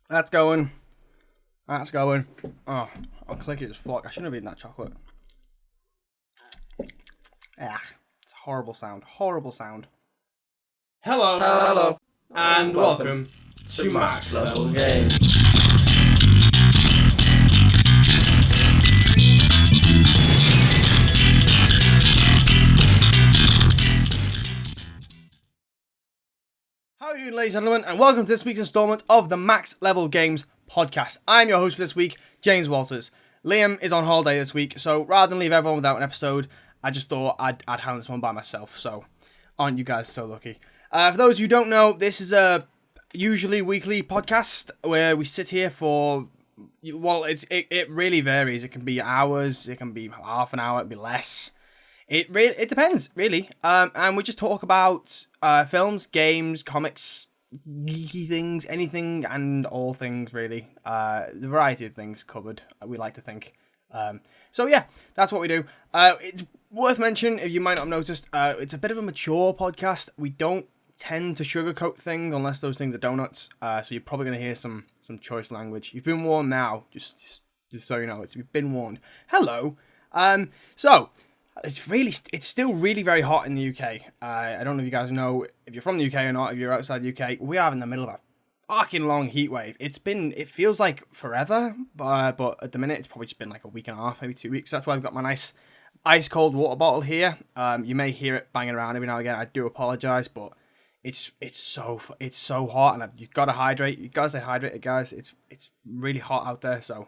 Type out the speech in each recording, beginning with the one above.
That's going. That's going. Oh, I'll click it as fuck. I shouldn't have eaten that chocolate. Ah, it's a horrible sound. Horrible sound. Hello, And welcome to Max Level Games. How are you doing, ladies and gentlemen, and welcome to this week's installment of the Max Level Games podcast. I'm your host for this week, James Walters. Liam is on holiday this week, so rather than leave everyone without an episode, I just thought I'd handle this one by myself, so aren't you guys so lucky? For those who don't know, this is a usually weekly podcast where we sit here for, well, it really varies. It can be hours, it can be half an hour, it can be less. It depends, really. And we just talk about films, games, comics, geeky things, anything and all things, really. The variety of things covered, we like to think. So yeah, that's what we do. It's worth mentioning, if you might not have noticed, it's a bit of a mature podcast. We don't tend to sugarcoat things unless those things are donuts. So you're probably going to hear some choice language. You've been warned now, just so you know. You've been warned. Hello. So it's still really very hot in the UK. I don't know if you guys know if you're from the UK or not. If you're outside the UK, we are in the middle of a fucking long heat wave. It feels like forever, but at the minute it's probably just been like a week and a half, maybe 2 weeks. That's why I've got my nice ice cold water bottle here. You may hear it banging around every now and again. I do apologize, but it's so hot, and you've got to hydrate. You gotta stay hydrated, guys. It's really hot out there, so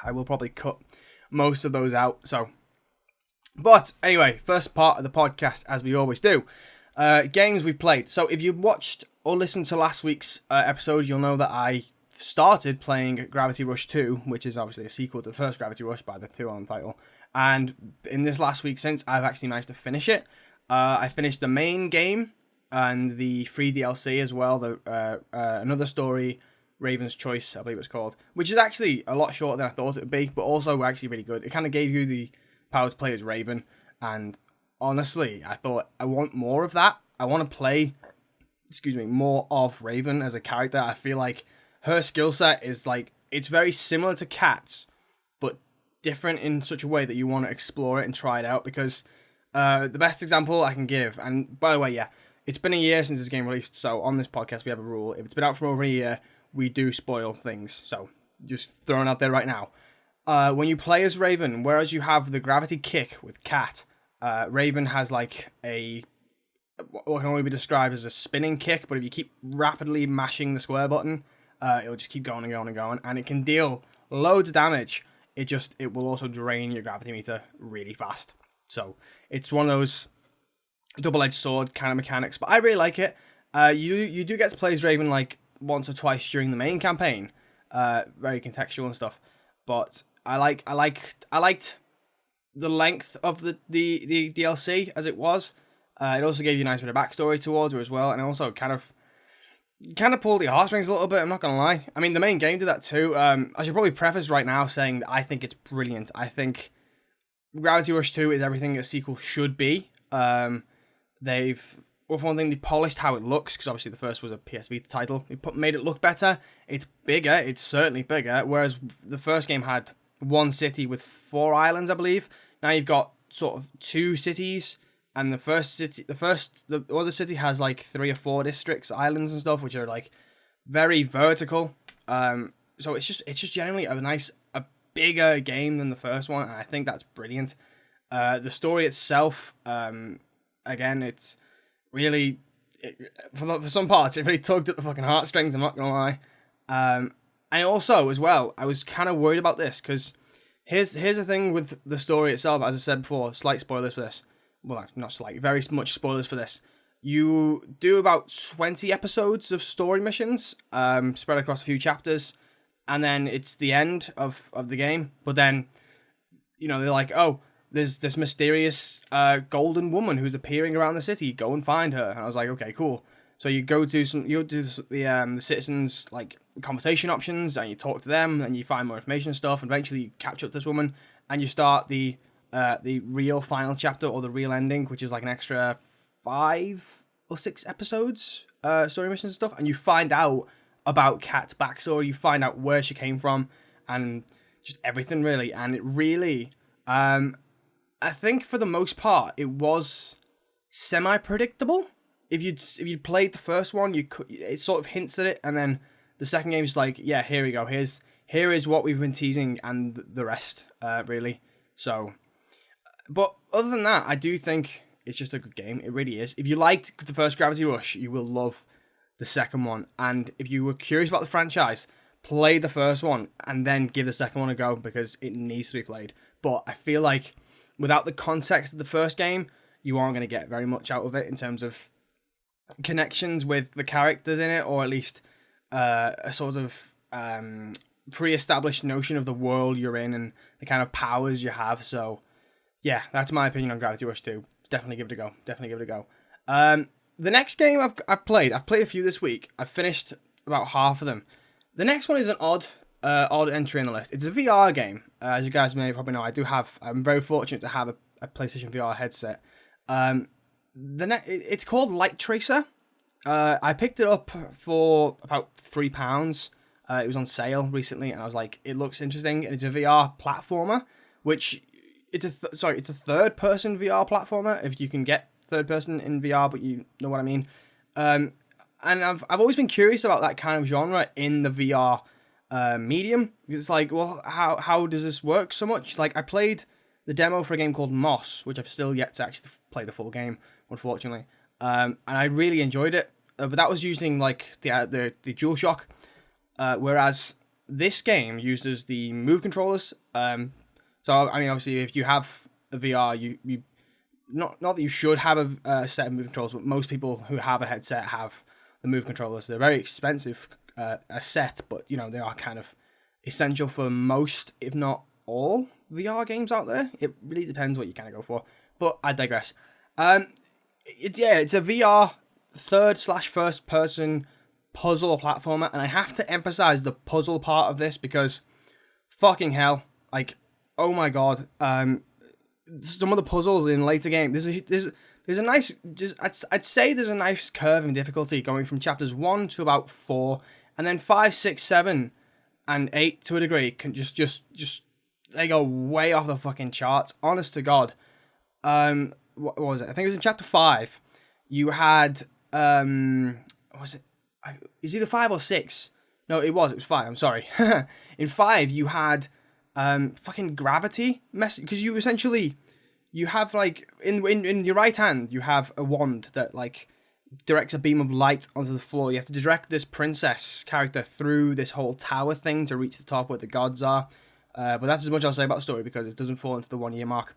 I will probably cut most of those out. So, but anyway, first part of the podcast, as we always do, games we've played. So if you watched or listened to last week's episode, you'll know that I started playing Gravity Rush 2, which is obviously a sequel to the first Gravity Rush by the 2 on title. And in this last week since, I've actually managed to finish it. I finished the main game and the free DLC as well, the another story, Raven's Choice, I believe it's called, which is actually a lot shorter than I thought it would be, but also actually really good. It kind of gave you the power to play as Raven, and honestly, I thought I want more of that. I want to play, more of Raven as a character. I feel like her skill set is like, it's very similar to Cat's, but different in such a way that you want to explore it and try it out, because the best example I can give, and by the way, yeah, it's been a year since this game released, so on this podcast we have a rule. If it's been out for over a year, we do spoil things, so just throwing out there right now. When you play as Raven, whereas you have the gravity kick with Cat, Raven has like what can only be described as a spinning kick, but if you keep rapidly mashing the square button, it'll just keep going and going and going, and it can deal loads of damage. It will also drain your gravity meter really fast. So it's one of those double-edged sword kind of mechanics, but I really like it. You do get to play as Raven like once or twice during the main campaign, very contextual and stuff. But I liked the length of the DLC as it was. It also gave you a nice bit of backstory towards her as well, and also kind of pulled the heartstrings a little bit. I'm not gonna lie. I mean, the main game did that too. I should probably preface right now saying that I think it's brilliant. I think Gravity Rush 2 is everything a sequel should be. For one thing, they polished how it looks, because obviously the first was a PS Vita title. They made it look better. It's bigger. It's certainly bigger. Whereas the first game had one city with 4 islands, I believe. Now you've got sort of 2 cities, and the other city has like 3 or 4 districts, islands and stuff, which are like very vertical. So it's just generally a bigger game than the first one, and I think that's brilliant. The story itself, again, it's really, for some parts, it really tugged at the fucking heartstrings, I'm not gonna lie. And also, as well, I was kind of worried about this, because here's the thing with the story itself. As I said before, slight spoilers for this. Well, not slight, very much spoilers for this. You do about 20 episodes of story missions, spread across a few chapters, and then it's the end of the game. But then, they're like, oh, there's this mysterious golden woman who's appearing around the city. Go and find her. And I was like, okay, cool. So you do the citizens like conversation options, and you talk to them, and you find more information and stuff. And eventually, you catch up to this woman, and you start the real final chapter, or the real ending, which is like an extra 5 or 6 episodes. story missions and stuff, and you find out about Kat's backstory, you find out where she came from, and just everything really. And it really, I think for the most part, it was semi-predictable. If you'd played the first one, it sort of hints at it, and then the second game is like, yeah, here we go. Here is what we've been teasing, and the rest, really. So, but other than that, I do think it's just a good game. It really is. If you liked the first Gravity Rush, you will love the second one. And if you were curious about the franchise, play the first one and then give the second one a go, because it needs to be played. But I feel like without the context of the first game, you aren't going to get very much out of it in terms of connections with the characters in it, or at least a sort of pre-established notion of the world you're in and the kind of powers you have. So yeah, that's my opinion on Gravity Rush 2. Definitely give it a go. The next game I've played a few this week. I've finished about half of them. The next one is an odd entry in the list. It's a VR game. As you guys may probably know, I'm very fortunate to have a PlayStation VR headset. It's called Light Tracer. I picked it up for about £3. It was on sale recently, and I was like, it looks interesting. And it's a VR platformer, which it's a third-person VR platformer. If you can get third-person in VR, but you know what I mean. And I've always been curious about that kind of genre in the VR medium. It's like, well, how does this work so much? Like, I played the demo for a game called Moss, which I've still yet to actually play the full game, unfortunately. And I really enjoyed it, but that was using like the DualShock, whereas this game uses the Move controllers. So I mean, obviously, if you have a VR, you not that you should have a set of Move controllers, but most people who have a headset have the Move controllers. They're very expensive, a set, but you know they are kind of essential for most, if not all, VR games out there. It really depends what you kind of go for, but I digress. It's a VR third/first person puzzle platformer, and I have to emphasize the puzzle part of this because fucking hell, like, oh my god, some of the puzzles in later game, there's a nice, I'd say there's a nice curve in difficulty going from chapters 1 to about 4, and then 5, 6, 7, and 8 to a degree can just they go way off the fucking charts. Honest to God. What was it? I think it was in chapter 5. You had what was it? It was either 5 or 6. No, it was 5. I'm sorry. In 5, you had fucking gravity mess, because you have like in your right hand you have a wand that like directs a beam of light onto the floor. You have to direct this princess character through this whole tower thing to reach the top where the gods are. But that's as much I'll say about the story, because it doesn't fall into the 1 year mark.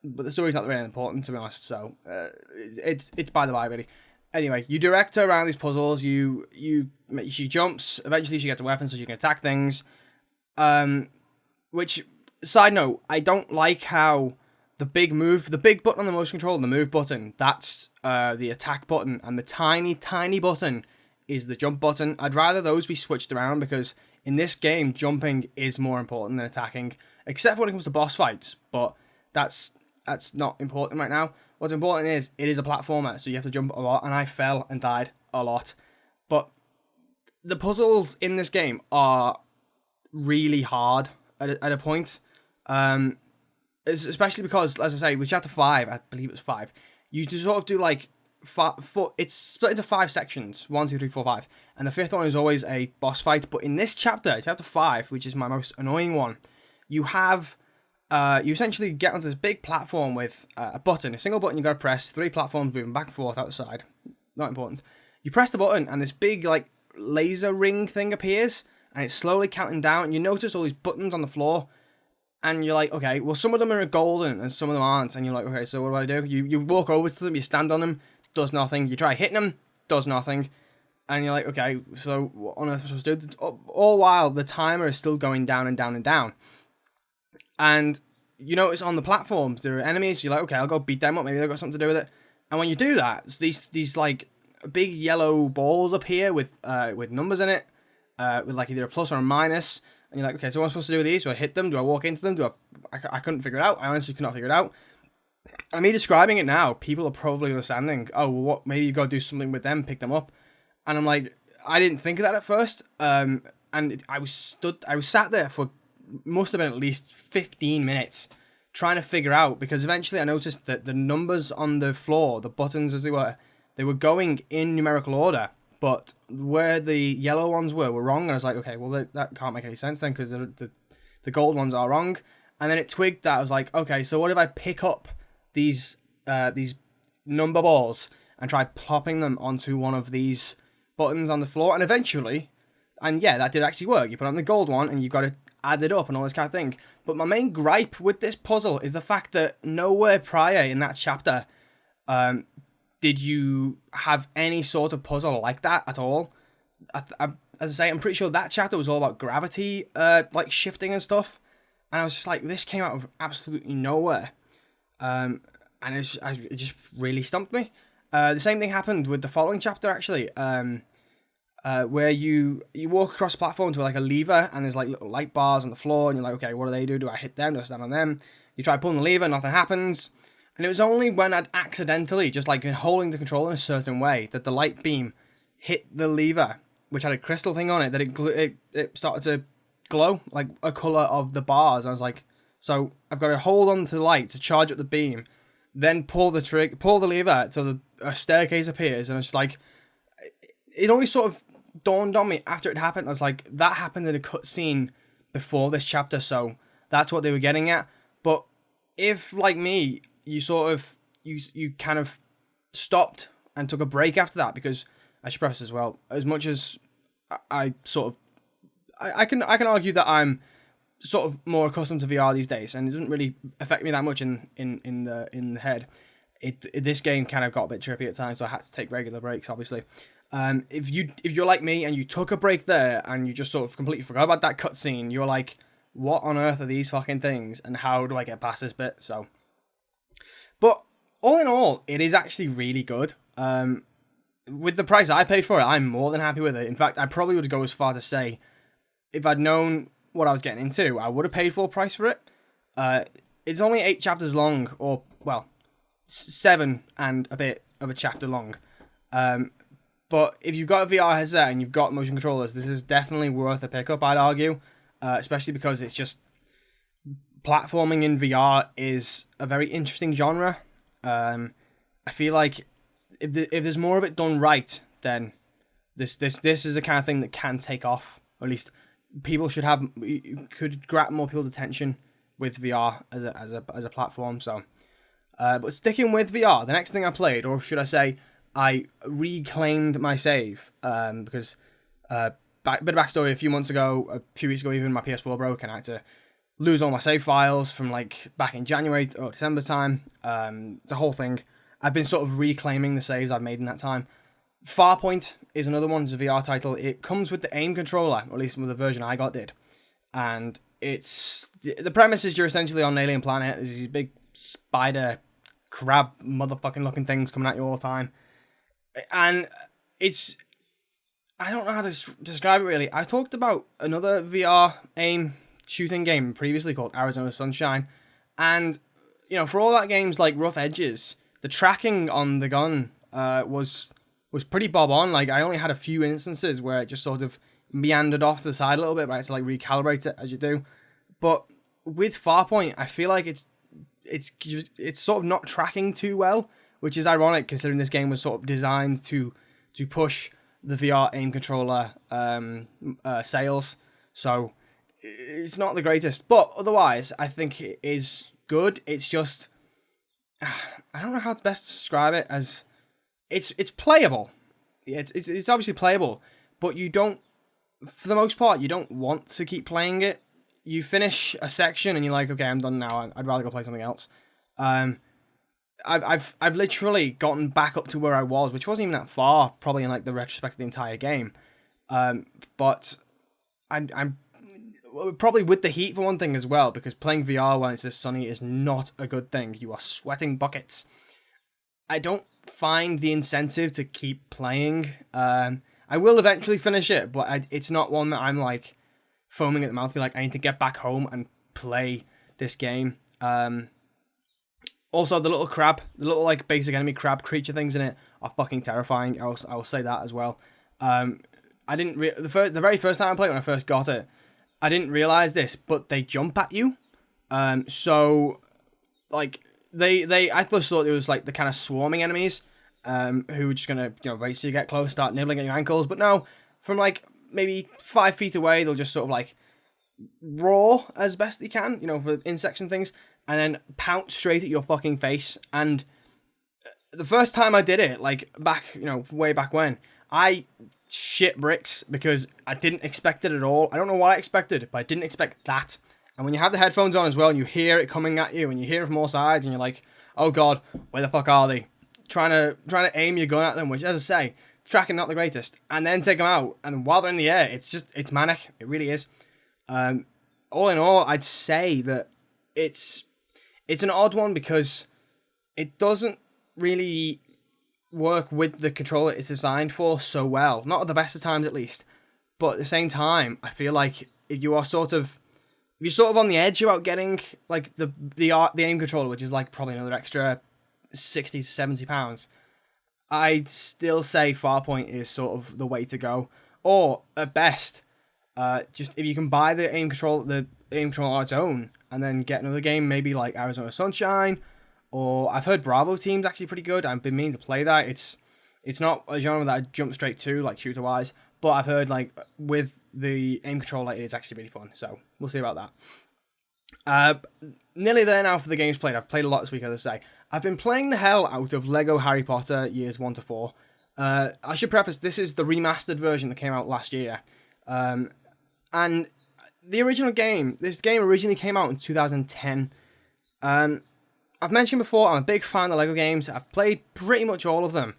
But the story's not really important, to be honest. So it's by the by, really. Anyway, you direct her around these puzzles. She jumps. Eventually, she gets a weapon so she can attack things. Which, side note, I don't like how the big button on the motion control, the move button, that's the attack button, and the tiny button is the jump button. I'd rather those be switched around, because in this game, jumping is more important than attacking, except when it comes to boss fights. But that's not important right now. What's important is it is a platformer, so you have to jump a lot, and I fell and died a lot. But the puzzles in this game are really hard at a point, especially because, as I say, with chapter 5, I believe it was 5, you just sort of do like it's split into 5 sections, 1, 2, 3, 4, 5, and the 5th one is always a boss fight. But in this chapter 5, which is my most annoying one, you have you essentially get onto this big platform with a single button you gotta press, 3 platforms moving back and forth outside. Not important. You press the button and this big like laser ring thing appears, and it's slowly counting down. And you notice all these buttons on the floor, and you're like, okay, well, some of them are golden and some of them aren't. And you're like, okay, so what do? You walk over to them, you stand on them, does nothing. You try hitting them, does nothing. And you're like, okay, so what on earth am I supposed to do? All while the timer is still going down and down and down. And you notice on the platforms there are enemies. You're like, okay, I'll go beat them up. Maybe they've got something to do with it. And when you do that, these like big yellow balls appear with numbers in it, with like either a plus or a minus. And you're like, okay, so what am I supposed to do with these? Do I hit them? Do I walk into them? I couldn't figure it out. I honestly could not figure it out. And me describing it now, people are probably understanding, oh, well, what? Maybe you got to do something with them, pick them up. And I'm like, I didn't think of that at first. I was sat there for, must have been at least 15 minutes trying to figure out, because eventually I noticed that the numbers on the floor, the buttons as they were going in numerical order, but where the yellow ones were wrong. And I was like, okay, well that can't make any sense then, because the gold ones are wrong. And then it twigged that. I was like, okay, so what if I pick up these number balls and try plopping them onto one of these buttons on the floor? And eventually, and yeah, that did actually work. You put on the gold one and you've got to add it up and all this kind of thing. But my main gripe with this puzzle is the fact that nowhere prior in that chapter did you have any sort of puzzle like that at all. As I say, I'm pretty sure that chapter was all about gravity, like shifting and stuff. And I was just like, this came out of absolutely nowhere. And it just really stumped me. The same thing happened with the following chapter, actually, where you walk across platforms with like a lever, and there's like little light bars on the floor, and you're like, okay, what do they do? Do I hit them? Do I stand on them? You try pulling the lever, nothing happens. And it was only when I'd accidentally, just like holding the controller in a certain way, that the light beam hit the lever, which had a crystal thing on it, that it started to glow like a colour of the bars. I was like, so I've got to hold on to the light to charge up the beam, then pull the lever so a staircase appears, and it's like, it only sort of dawned on me after it happened. I was like, that happened in a cutscene before this chapter, so that's what they were getting at. But if, like me, you sort of you kind of stopped and took a break after that, because I should preface as well, as much as I can argue that I'm sort of more accustomed to VR these days, and it doesn't really affect me that much in the head. This game kind of got a bit trippy at times, so I had to take regular breaks, obviously. If you're like me and you took a break there and you just sort of completely forgot about that cutscene, you're like, what on earth are these fucking things, and how do I get past this bit? So, but all in all, it is actually really good. With the price I paid for it, I'm more than happy with it. In fact, I probably would go as far to say, if I'd known what I was getting into, I would have paid full price for it. It's only 8 chapters long, or, well, 7 and a bit of a chapter long. But if you've got a VR headset and you've got motion controllers, this is definitely worth a pickup, I'd argue. Especially because it's just, platforming in VR is a very interesting genre. I feel like if there's more of it done right, then this is the kind of thing that can take off. Or at least people could grab more people's attention with VR as a platform. So, but sticking with VR, the next thing I played, or should I say, I reclaimed my save, because bit of backstory: a few weeks ago, even my PS4 broke, and I had to lose all my save files from like back in January or December time. The whole thing. I've been sort of reclaiming the saves I've made in that time. Farpoint is another one. It's a VR title. It comes with the aim controller, or at least with the version I got did. And it's the premise is you're essentially on an alien planet. There's these big spider crab motherfucking looking things coming at you all the time. And it's, I don't know how to describe it really. I talked about another VR aim shooting game previously called Arizona Sunshine. And, you know, for all that game's like rough edges, the tracking on the gun was pretty bob on. Like, I only had a few instances where it just sort of meandered off to the side a little bit, but I had to like recalibrate it as you do. But with Farpoint, I feel like it's sort of not tracking too well, which is ironic considering this game was sort of designed to push the VR aim controller sales. So it's not the greatest, but otherwise I think it is good. It's just, I don't know how to best describe it, as it's playable. It's obviously playable, but you don't, for the most part, you don't want to keep playing it. You finish a section and you're like, okay, I'm done now. I'd rather go play something else. I've literally gotten back up to where I was, which wasn't even that far, probably in like the retrospect of the entire game. But I'm probably with the heat for one thing as well, because playing VR when it's this sunny is not a good thing. You are sweating buckets. I don't find the incentive to keep playing. I will eventually finish it, but it's not one that I'm like foaming at the mouth to be like, I need to get back home and play this game. Also, the little like basic enemy crab creature things in it are fucking terrifying. I will say that as well. I didn't the very first time I played when I first got it, I didn't realize this, but they jump at you. So like I first thought it was like the kind of swarming enemies, who were just gonna wait till you get close, start nibbling at your ankles. But no, from like maybe 5 feet away, they'll just sort of like roar as best they can, for insects and things, and then pounce straight at your fucking face. And the first time I did it, like back, way back when, I shit bricks because I didn't expect it at all. I don't know what I expected, but I didn't expect that. And when you have the headphones on as well, and you hear it coming at you, and you hear it from all sides, and you're like, oh god, where the fuck are they? Trying to aim your gun at them, which, as I say, tracking not the greatest, and then take them out, and while they're in the air, it's manic. It really is. All in all, I'd say that it's an odd one because it doesn't really work with the controller it's designed for so well. Not at the best of times, at least. But at the same time, I feel like if you're sort of on the edge about getting like the aim controller, which is like probably another extra £60 to £70, I'd still say Farpoint is sort of the way to go. Or at best, just if you can buy the aim control on its own, and then get another game, maybe like Arizona Sunshine, or I've heard Bravo Team's actually pretty good. I've been meaning to play that. It's not a genre that I jump straight to, like shooter wise, but I've heard like with the aim controller, it's actually really fun. So we'll see about that. Nearly there now for the games played. I've played a lot this week, as I say. I've been playing the hell out of Lego Harry Potter years 1 to 4. I should preface, this is the remastered version that came out last year. And the original game, this game originally came out in 2010. I've mentioned before, I'm a big fan of Lego games. I've played pretty much all of them.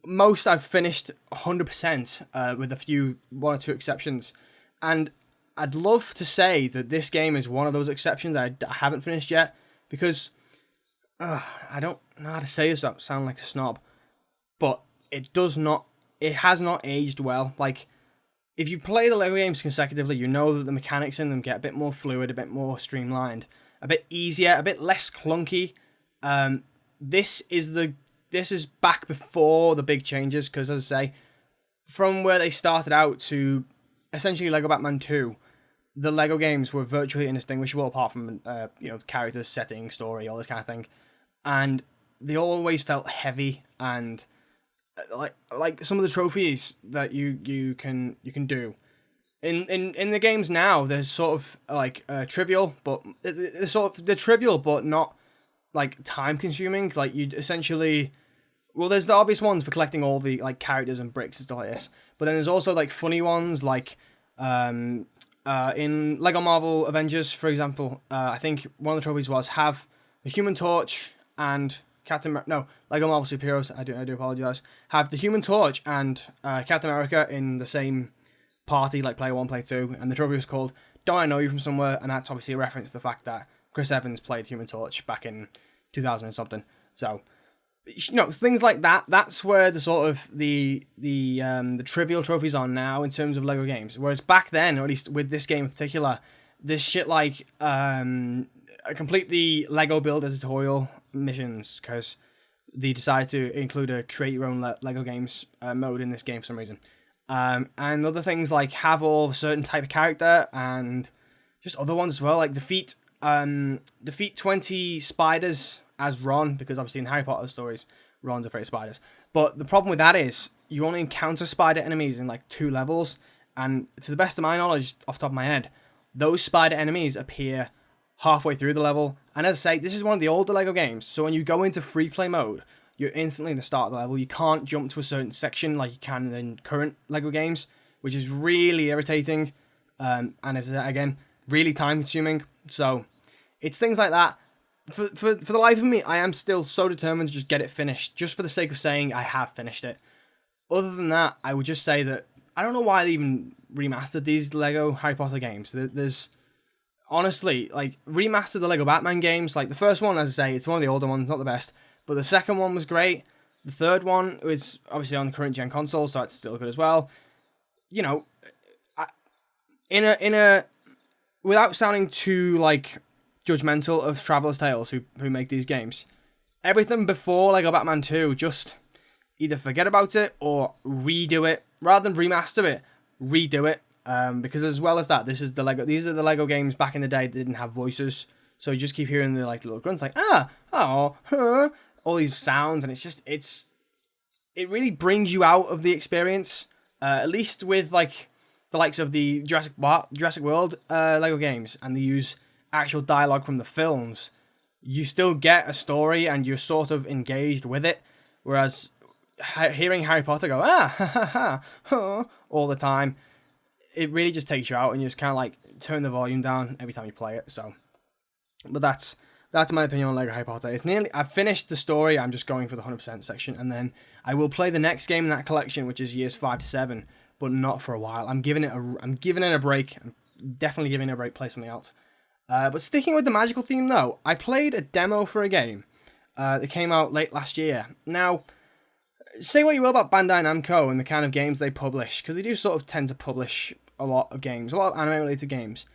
Most I've finished 100%, with one or two exceptions. And I'd love to say that this game is one of those exceptions I haven't finished yet, because I don't know how to say this without sounding like a snob, but it has not aged well. Like, if you play the Lego games consecutively, you know that the mechanics in them get a bit more fluid, a bit more streamlined, a bit easier, a bit less clunky. This is back before the big changes, because, as I say, from where they started out to essentially Lego Batman 2, the Lego games were virtually indistinguishable apart from characters, setting, story, all this kind of thing, and they always felt heavy, and like some of the trophies that you can do in the games now, they're sort of like trivial, but they're trivial but not like time consuming. Like, you essentially, well, there's the obvious ones for collecting all the like characters and bricks and stuff like this, but then there's also like funny ones like in Lego Marvel Avengers, for example. I think one of the trophies was have the Human Torch and Lego Marvel Superheroes, I do apologize, have the Human Torch and Captain America in the same party, like player 1, player 2, and the trophy was called Don't I Know You From Somewhere, and that's obviously a reference to the fact that Chris Evans played Human Torch back in 2000 and something. So, things like that, that's where the sort of the trivial trophies are now in terms of Lego games. Whereas back then, or at least with this game in particular, this shit like complete the Lego Builder tutorial missions, because they decided to include a create your own Lego games mode in this game for some reason. And other things like have all a certain type of character, and just other ones as well, like defeat 20 spiders as Ron, because obviously in Harry Potter stories, Ron's afraid of spiders. But the problem with that is you only encounter spider enemies in like 2 levels, and to the best of my knowledge, off the top of my head, those spider enemies appear halfway through the level. And as I say, this is one of the older Lego games, so when you go into free play mode, you're instantly in the start of the level. You can't jump to a certain section like you can in current Lego games, which is really irritating, and is, again, really time consuming. So it's things like that. For the life of me, I am still so determined to just get it finished, just for the sake of saying I have finished it. Other than that, I would just say that I don't know why they even remastered these Lego Harry Potter games. There's honestly, like, remastered the Lego Batman games. Like, the first one, as I say, it's one of the older ones, not the best, but the second one was great. The third one was obviously on the current gen console, so it's still good as well. Without sounding too like judgmental of Traveller's Tales, who make these games, everything before Lego Batman 2, just either forget about it or redo it rather than remaster it, redo it. Because as well as that, these are the Lego games back in the day that didn't have voices, so you just keep hearing the like little grunts, like all these sounds, and it really brings you out of the experience. At least with like the likes of the Jurassic World Lego games, and they use actual dialogue from the films. You still get a story, and you're sort of engaged with it. Whereas hearing Harry Potter go all the time, it really just takes you out, and you just kind of like turn the volume down every time you play it. So, but that's my opinion on Lego Harry Potter. I've finished the story. I'm just going for the 100% section, and then I will play the next game in that collection, which is years 5 to 7, but not for a while. I'm giving it a break. I'm definitely giving it a break. Play something else. But sticking with the magical theme though, I played a demo for a game that came out late last year. Now, say what you will about Bandai Namco and the kind of games they publish, because they do sort of tend to publish a lot of games, a lot of anime-related games.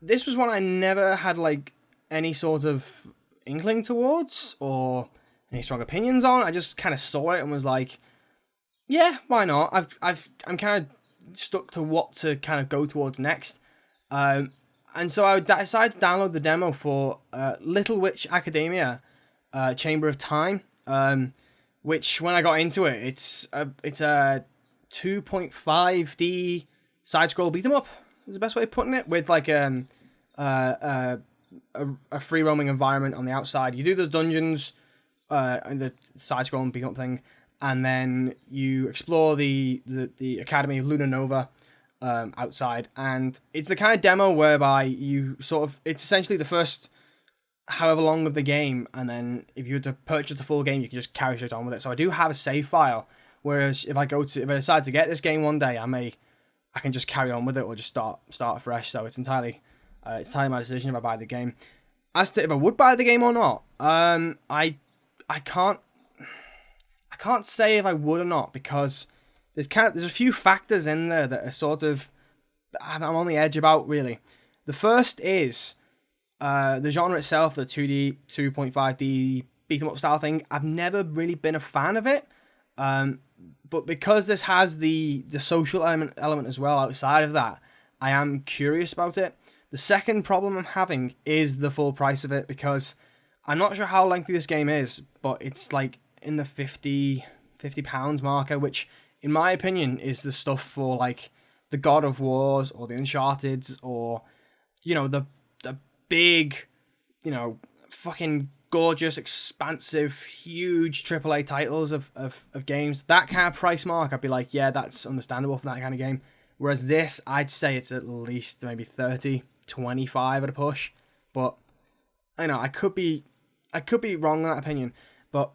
This was one I never had like any sort of inkling towards or any strong opinions on. I just kind of saw it and was like, yeah, why not? I'm kind of stuck to what to kind of go towards next. And so I decided to download the demo for Little Witch Academia, Chamber of Time. Which when I got into it, it's a 2.5D side scroll beat 'em up. Is the best way of putting it, with like a free roaming environment on the outside. You do the dungeons, in the side scrolling beat 'em up thing, and then you explore the Academy of Luna Nova outside. And it's the kind of demo whereby it's essentially the first however long of the game, and then if you were to purchase the full game, you can just carry straight on with it. So I do have a save file, whereas if I decide to get this game one day, I can just carry on with it or just start afresh. So it's entirely my decision if I buy the game. As to if I would buy the game or not, I can't say if I would or not, because there's a few factors in there that are sort of I'm on the edge about, really. The first is the genre itself, the 2D, 2.5D beat 'em up style thing. I've never really been a fan of it. But because this has the social element as well outside of that, I am curious about it. The second problem I'm having is the full price of it, because I'm not sure how lengthy this game is, but it's like in the £50 marker, which in my opinion is the stuff for like the God of Wars or the Uncharted's, or the big, fucking gorgeous, expansive, huge AAA titles of games. That kind of price mark, I'd be like, yeah, that's understandable for that kind of game. Whereas this, I'd say it's at least maybe 30, 25 at a push. But I could be wrong in that opinion. But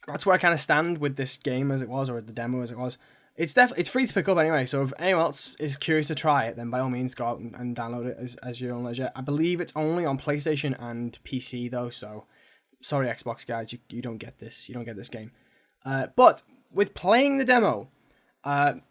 that's where I kind of stand with this game as it was, or the demo as it was. It's free to pick up anyway, so if anyone else is curious to try it, then by all means go out and download it as your own leisure. I believe it's only on PlayStation and PC though, so sorry Xbox guys, you don't get this. You don't get this game. But with playing the demo,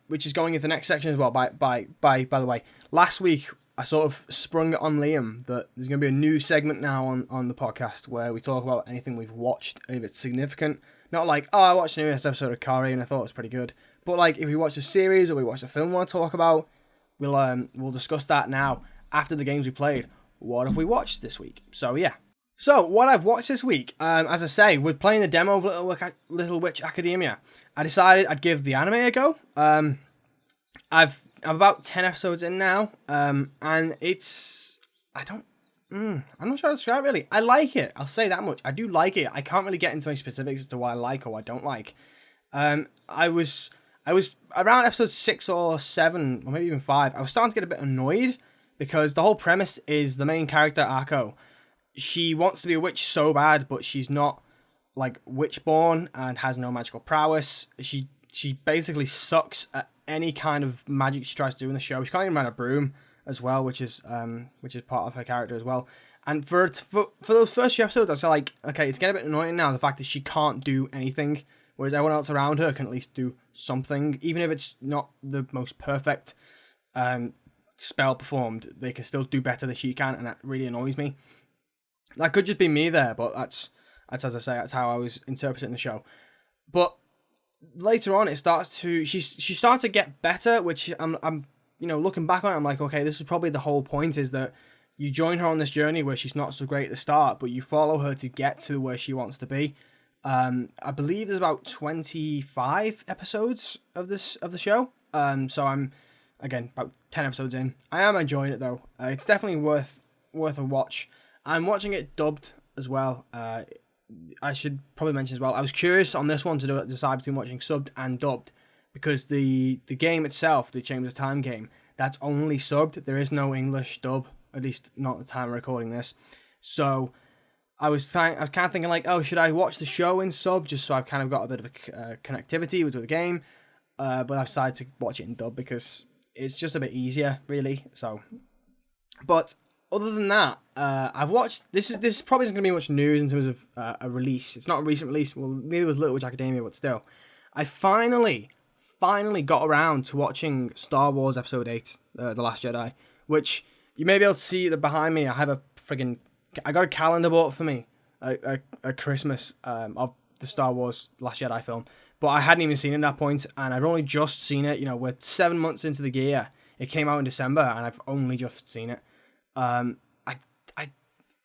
which is going into the next section as well. By the way, last week I sort of sprung it on Liam that there's going to be a new segment now on the podcast where we talk about anything we've watched, if it's significant. Not like, oh, I watched the newest episode of Kari and I thought it was pretty good. But like, if we watch a series or we watch a film we want to talk about, we'll discuss that now after the games we played. What have we watched this week? So yeah. So what I've watched this week, as I say, with playing the demo of Little Witch Academia, I decided I'd give the anime a go. I'm about 10 episodes in now, and it's I'm not sure how to describe it really. I like it. I'll say that much. I do like it. I can't really get into any specifics as to what I like or what I don't like. I was around episode 6 or 7, or maybe even 5. I was starting to get a bit annoyed because the whole premise is the main character, Ako. She wants to be a witch so bad, but she's not like witch-born and has no magical prowess. She basically sucks at any kind of magic she tries to do in the show. She can't even run a broom as well, which is part of her character as well. And for those first few episodes, I was like, okay, it's getting a bit annoying now, the fact that she can't do anything, whereas everyone else around her can at least do something, even if it's not the most perfect spell performed. They can still do better than she can, and that really annoys me. That could just be me there, but that's as I say, that's how I was interpreting the show. But later on, it starts to she starts to get better, which I'm looking back on it, I'm like, okay, this is probably the whole point, is that you join her on this journey where she's not so great at the start, but you follow her to get to where she wants to be. I believe there's about 25 episodes of the show. So I'm, again, about 10 episodes in. I am enjoying it though. It's definitely worth a watch. I'm watching it dubbed as well. I should probably mention as well, I was curious on this one to decide between watching subbed and dubbed, because the game itself, the Chambers of Time game, that's only subbed. There is no English dub, at least not at the time of recording this. So I was kind of thinking like, oh, should I watch the show in sub just so I've kind of got a bit of a connectivity with the game? But I've decided to watch it in dub because it's just a bit easier, really. So, but other than that, I've watched. This probably isn't going to be much news in terms of a release. It's not a recent release. Well, neither was Little Witch Academia, but still, I finally got around to watching Star Wars Episode 8, The Last Jedi, which you may be able to see that behind me. I have I got a calendar bought for me at Christmas of the Star Wars Last Jedi film, but I hadn't even seen it at that point, and I've only just seen it. We're 7 months into the year. It came out in December, and I've only just seen it.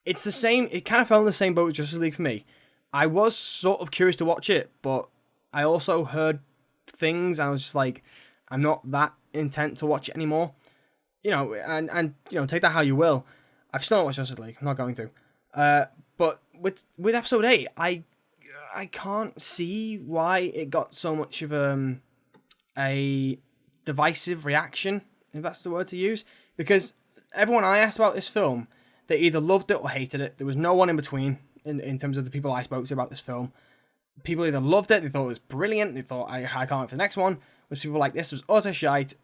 It's the same. It kind of fell in the same boat as Justice League for me. I was sort of curious to watch it, but I also heard things, and I was just like, I'm not that intent to watch it anymore. And take that how you will. I've still not watched Justice League. I'm not going to. But with episode 8, I can't see why it got so much of a divisive reaction, if that's the word to use. Because everyone I asked about this film, they either loved it or hated it. There was no one in between in terms of the people I spoke to about this film. People either loved it, they thought it was brilliant, they thought, I can't wait for the next one. Whereas people like, this was utter shite,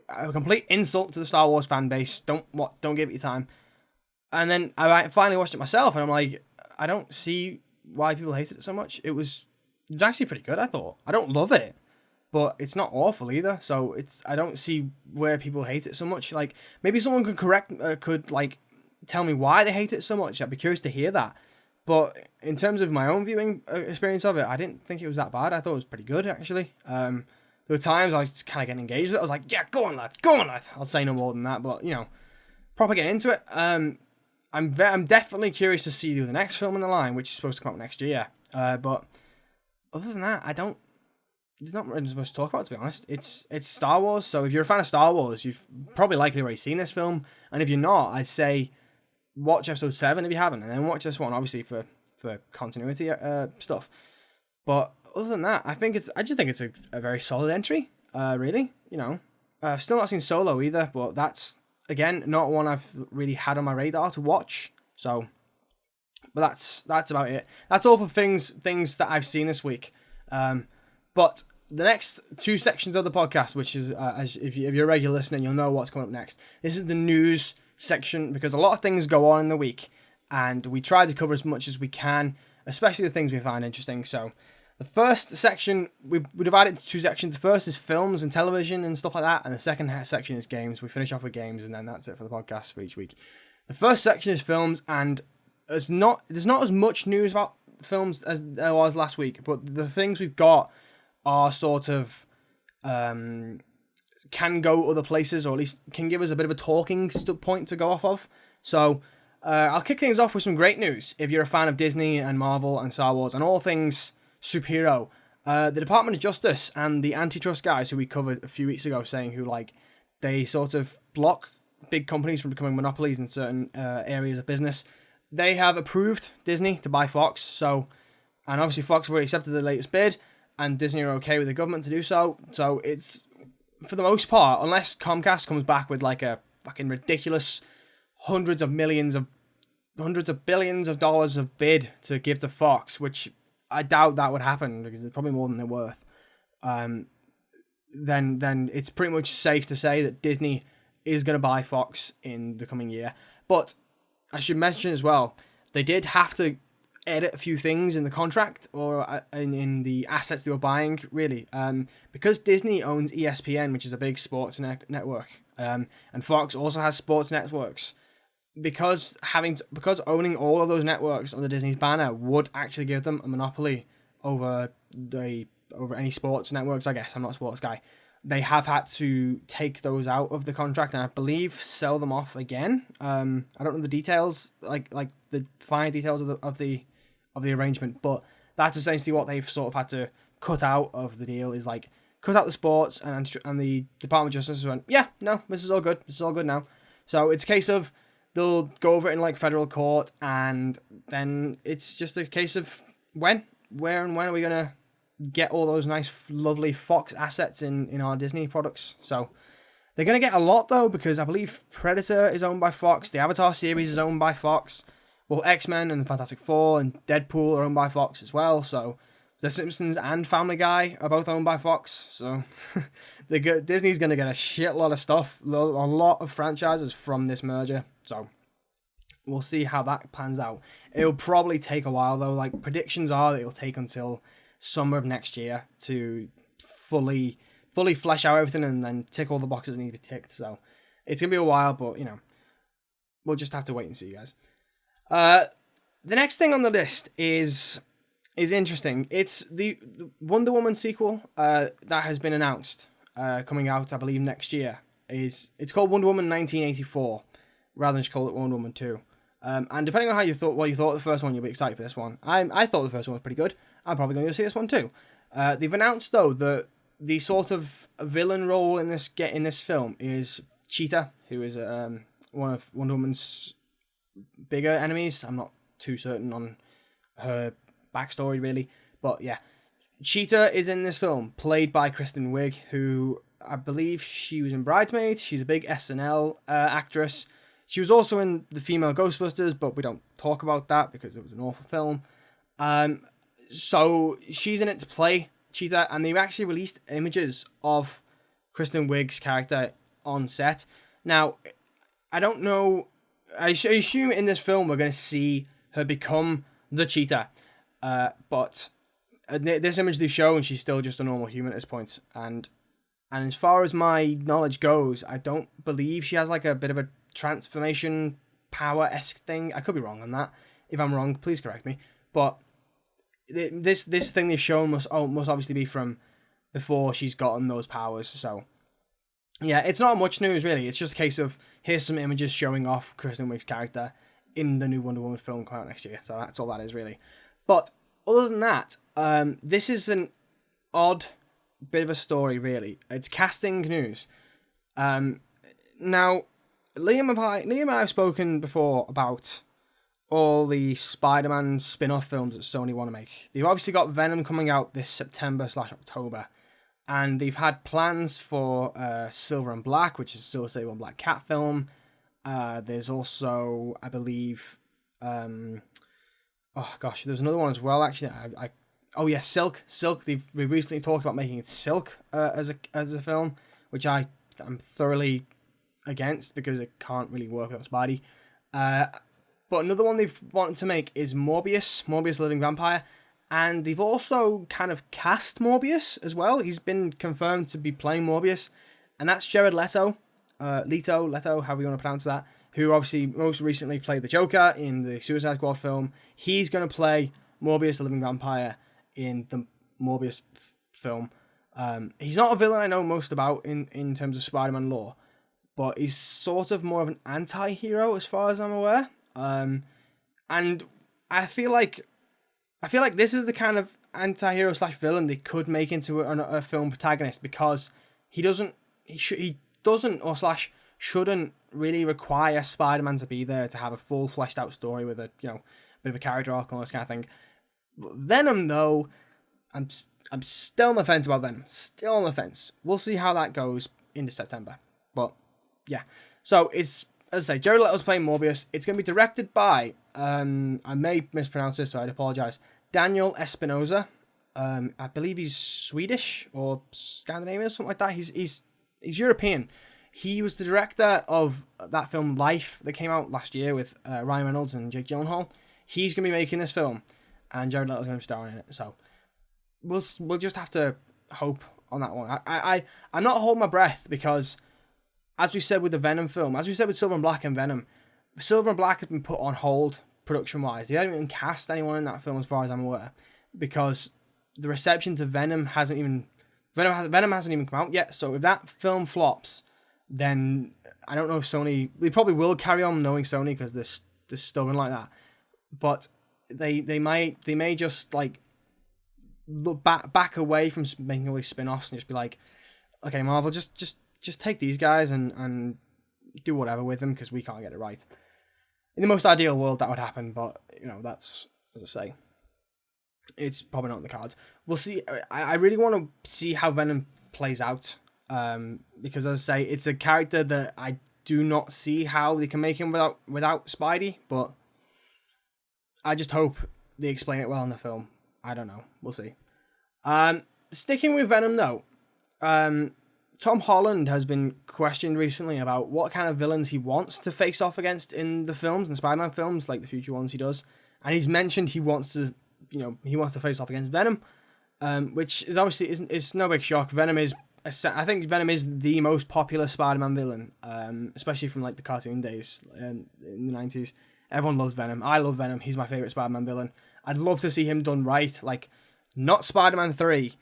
a complete insult to the Star Wars fan base, don't give it your time. And then I finally watched it myself, and I'm like, I don't see why people hated it so much. It was actually pretty good, I thought. I don't love it, but it's not awful either. So I don't see where people hate it so much. Like, maybe someone could tell me why they hate it so much. I'd be curious to hear that. But in terms of my own viewing experience of it, I didn't think it was that bad. I thought it was pretty good, actually. There were times I was just kind of getting engaged with it. I was like, yeah, go on, lads. I'll say no more than that, but, proper get into it. I'm definitely curious to see the next film in the line, which is supposed to come out next year. But other than that, there's not really much to talk about, to be honest. It's Star Wars, so if you're a fan of Star Wars, you've probably likely already seen this film. And if you're not, I'd say watch episode 7 if you haven't, and then watch this one, obviously, for continuity stuff. But other than that, I just think it's a very solid entry, really. I've still not seen Solo either, but that's, again, not one I've really had on my radar to watch. So, but that's about it. That's all for things that I've seen this week. But the next two sections of the podcast, which is, if you're a regular listener, you'll know what's coming up next. This is the news section, because a lot of things go on in the week, and we try to cover as much as we can, especially the things we find interesting. So the first section, we divide it into two sections. The first is films and television and stuff like that, and the second section is games. We finish off with games, and then that's it for the podcast for each week. The first section is films, and there's not as much news about films as there was last week, but the things we've got are sort of can go other places, or at least can give us a bit of a talking point to go off of. So I'll kick things off with some great news. If you're a fan of Disney and Marvel and Star Wars and all things superhero, the Department of Justice and the antitrust guys who we covered a few weeks ago, saying they sort of block big companies from becoming monopolies in certain areas of business, they have approved Disney to buy Fox. And obviously Fox have already accepted the latest bid, and Disney are okay with the government to do so. So it's, for the most part, unless Comcast comes back with like a fucking ridiculous hundreds of billions of dollars of bid to give to Fox, which I doubt that would happen because it's probably more than they're worth. Then it's pretty much safe to say that Disney is going to buy Fox in the coming year. But I should mention as well, they did have to edit a few things in the contract or in the assets they were buying, really. Because Disney owns ESPN, which is a big sports network, and Fox also has sports networks. Because owning all of those networks under Disney's banner would actually give them a monopoly over the over any sports networks. I guess I'm not a sports guy. They have had to take those out of the contract and I believe sell them off again. I don't know the details, like the fine details of the arrangement, but that's essentially what they've sort of had to cut out of the deal, is like cut out the sports, and the Department of Justice went, yeah, no, this is all good now. So it's a case of they'll go over it in like federal court, and then it's just a case of where and when are we gonna get all those nice, lovely Fox assets in our Disney products. So they're going to get a lot, though, because I believe Predator is owned by Fox. The Avatar series is owned by Fox. Well, X-Men and the Fantastic Four and Deadpool are owned by Fox as well. So The Simpsons and Family Guy are both owned by Fox. So Disney's going to get a shitload of stuff, a lot of franchises from this merger. So we'll see how that pans out. It'll probably take a while, though. Like, predictions are that it'll take until summer of next year to fully flesh out everything and then tick all the boxes that need to be ticked. So it's gonna be a while, but we'll just have to wait and see, guys. The next thing on the list is interesting. It's the Wonder Woman sequel that has been announced, coming out, I believe, next year. It's called Wonder Woman 1984 rather than just call it Wonder Woman 2. And depending on what you thought of the first one, you'll be excited for this one. I thought the first one was pretty good. I'm probably going to see this one too. They've announced, though, that the sort of villain role in this film is Cheetah, who is one of Wonder Woman's bigger enemies. I'm not too certain on her backstory, really. But yeah, Cheetah is in this film, played by Kristen Wiig, who I believe she was in Bridesmaids. She's a big SNL actress. She was also in the female Ghostbusters, but we don't talk about that because it was an awful film. So she's in it to play Cheetah, and they've actually released images of Kristen Wiig's character on set. Now, I don't know. I assume in this film we're going to see her become the Cheetah, but this image they show, and she's still just a normal human at this point. And as far as my knowledge goes, I don't believe she has like a bit of a transformation power-esque thing. I could be wrong on that. If I'm wrong, please correct me. But this thing they've shown must obviously be from before she's gotten those powers. So yeah, it's not much news really. It's just a case of here's some images showing off Kristen Wiig's character in the new Wonder Woman film coming out next year. So that's all that is really. But other than that, this is an odd bit of a story really. It's casting news. Now, Liam and I have spoken before about all the Spider-Man spin-off films that Sony want to make. They've obviously got Venom coming out this September/October, and they've had plans for Silver and Black, which is still a Silver and Black Cat film. There's also, I believe, there's another one as well. Actually, Silk. We've recently talked about making it Silk as a film, which I'm thoroughly against because it can't really work without Spidey. But another one they've wanted to make is Morbius Living Vampire. And they've also kind of cast Morbius as well. He's been confirmed to be playing Morbius. And that's Jared Leto, Leto, however you want to pronounce that, who obviously most recently played the Joker in the Suicide Squad film. He's going to play Morbius the Living Vampire in the Morbius film. He's not a villain I know most about in terms of Spider-Man lore, but he's sort of more of an anti-hero as far as I'm aware. And I feel like this is the kind of anti-hero / villain they could make into a film protagonist, because he shouldn't really require Spider-Man to be there to have a full fleshed out story with a bit of a character arc and all this kind of thing. Venom, though, I'm still on the fence about Venom. Still on the fence. We'll see how that goes into September. But yeah, so it's, as I say, Jared Leto's playing Morbius. It's going to be directed by, I may mispronounce this, so I'd apologise, Daniel Espinosa. I believe he's Swedish or Scandinavian or something like that. He's European. He was the director of that film Life that came out last year with Ryan Reynolds and Jake Gyllenhaal. He's going to be making this film, and Jared Leto's going to be starring in it. So we'll just have to hope on that one. I'm not holding my breath because, as we said with the Venom film, as we said with Silver and Black and Venom, Silver and Black has been put on hold production-wise. They haven't even cast anyone in that film as far as I'm aware, because the reception to Venom hasn't even come out yet. So if that film flops, then I don't know if Sony. They probably will carry on knowing Sony because they're stubborn like that. But they may just like look back away from making all these spin-offs and just be like, okay, Marvel, just take these guys and do whatever with them because we can't get it right. In the most ideal world, that would happen, but that's, as I say, it's probably not in the cards. We'll see. I really want to see how Venom plays out, because, as I say, it's a character that I do not see how they can make him without Spidey, but I just hope they explain it well in the film. I don't know. We'll see. Sticking with Venom, though, Tom Holland has been questioned recently about what kind of villains he wants to face off against in the films, in Spider-Man films, like the future ones he does. And he's mentioned he wants to face off against Venom, which is obviously it's no big shock. I think Venom is the most popular Spider-Man villain, especially from like the cartoon days in the 90s. Everyone loves Venom. I love Venom. He's my favorite Spider-Man villain. I'd love to see him done right, like not Spider-Man 3.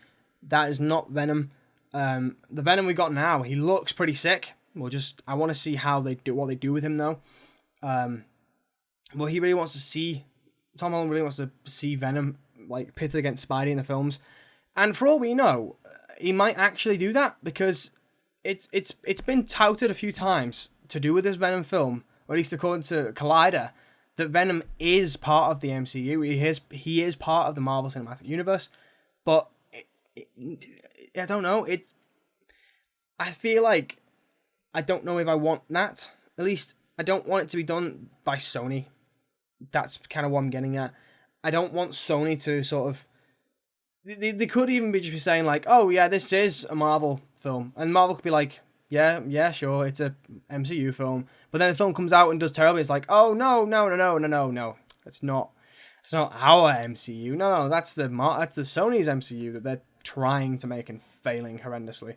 That is not Venom. The Venom we got now, he looks pretty sick. I want to see what they do with him though. Tom Holland really wants to see Venom like pitted against Spidey in the films, and for all we know, he might actually do that because it's been touted a few times to do with this Venom film, or at least according to Collider, that Venom is part of the MCU. He is part of the Marvel Cinematic Universe, but I don't know. I feel like I don't know if I want that. At least I don't want it to be done by Sony. That's kind of what I'm getting at. I don't want Sony to sort of. They could even be just saying like, "Oh yeah, this is a Marvel film," and Marvel could be like, "Yeah, sure, it's a MCU film." But then the film comes out and does terribly. It's like, "Oh no, it's not our MCU. No, that's the Sony's MCU that they're trying to make and failing horrendously."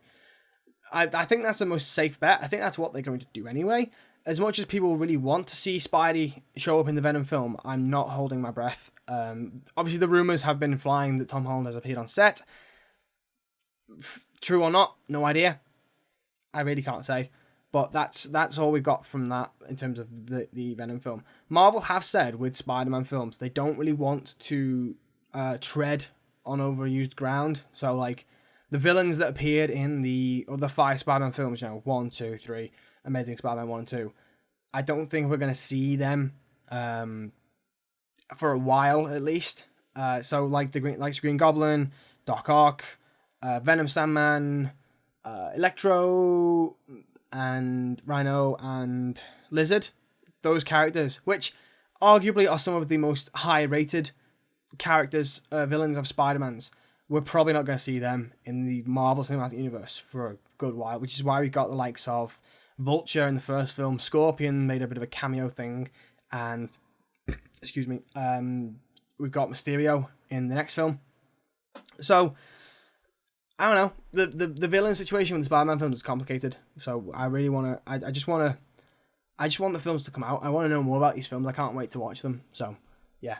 I think that's the most safe bet. I think that's what they're going to do anyway. As much as people really want to see Spidey show up in the Venom film, I'm not holding my breath. Obviously, the rumours have been flying that Tom Holland has appeared on set. True or not, no idea. I really can't say. But that's all we got from that in terms of the Venom film. Marvel have said with Spider-Man films, they don't really want to tread on overused ground. So, like, the villains that appeared in the other 5 Spider-Man films, 1, 2, 3, Amazing Spider-Man 1 and 2, I don't think we're going to see them for a while at least. So like Green Goblin, Doc Ock, Venom Sandman, Electro, and Rhino and Lizard, those characters, which arguably are some of the most high-rated characters, villains of Spider-Man's, we're probably not going to see them in the Marvel Cinematic Universe for a good while, which is why we got the likes of Vulture in the first film, Scorpion made a bit of a cameo thing, and we've got Mysterio in the next film. So I don't know, the villain situation with the Spider-Man films is complicated. So I really want to, I just want the films to come out. I want to know more about these films. I can't wait to watch them. So yeah.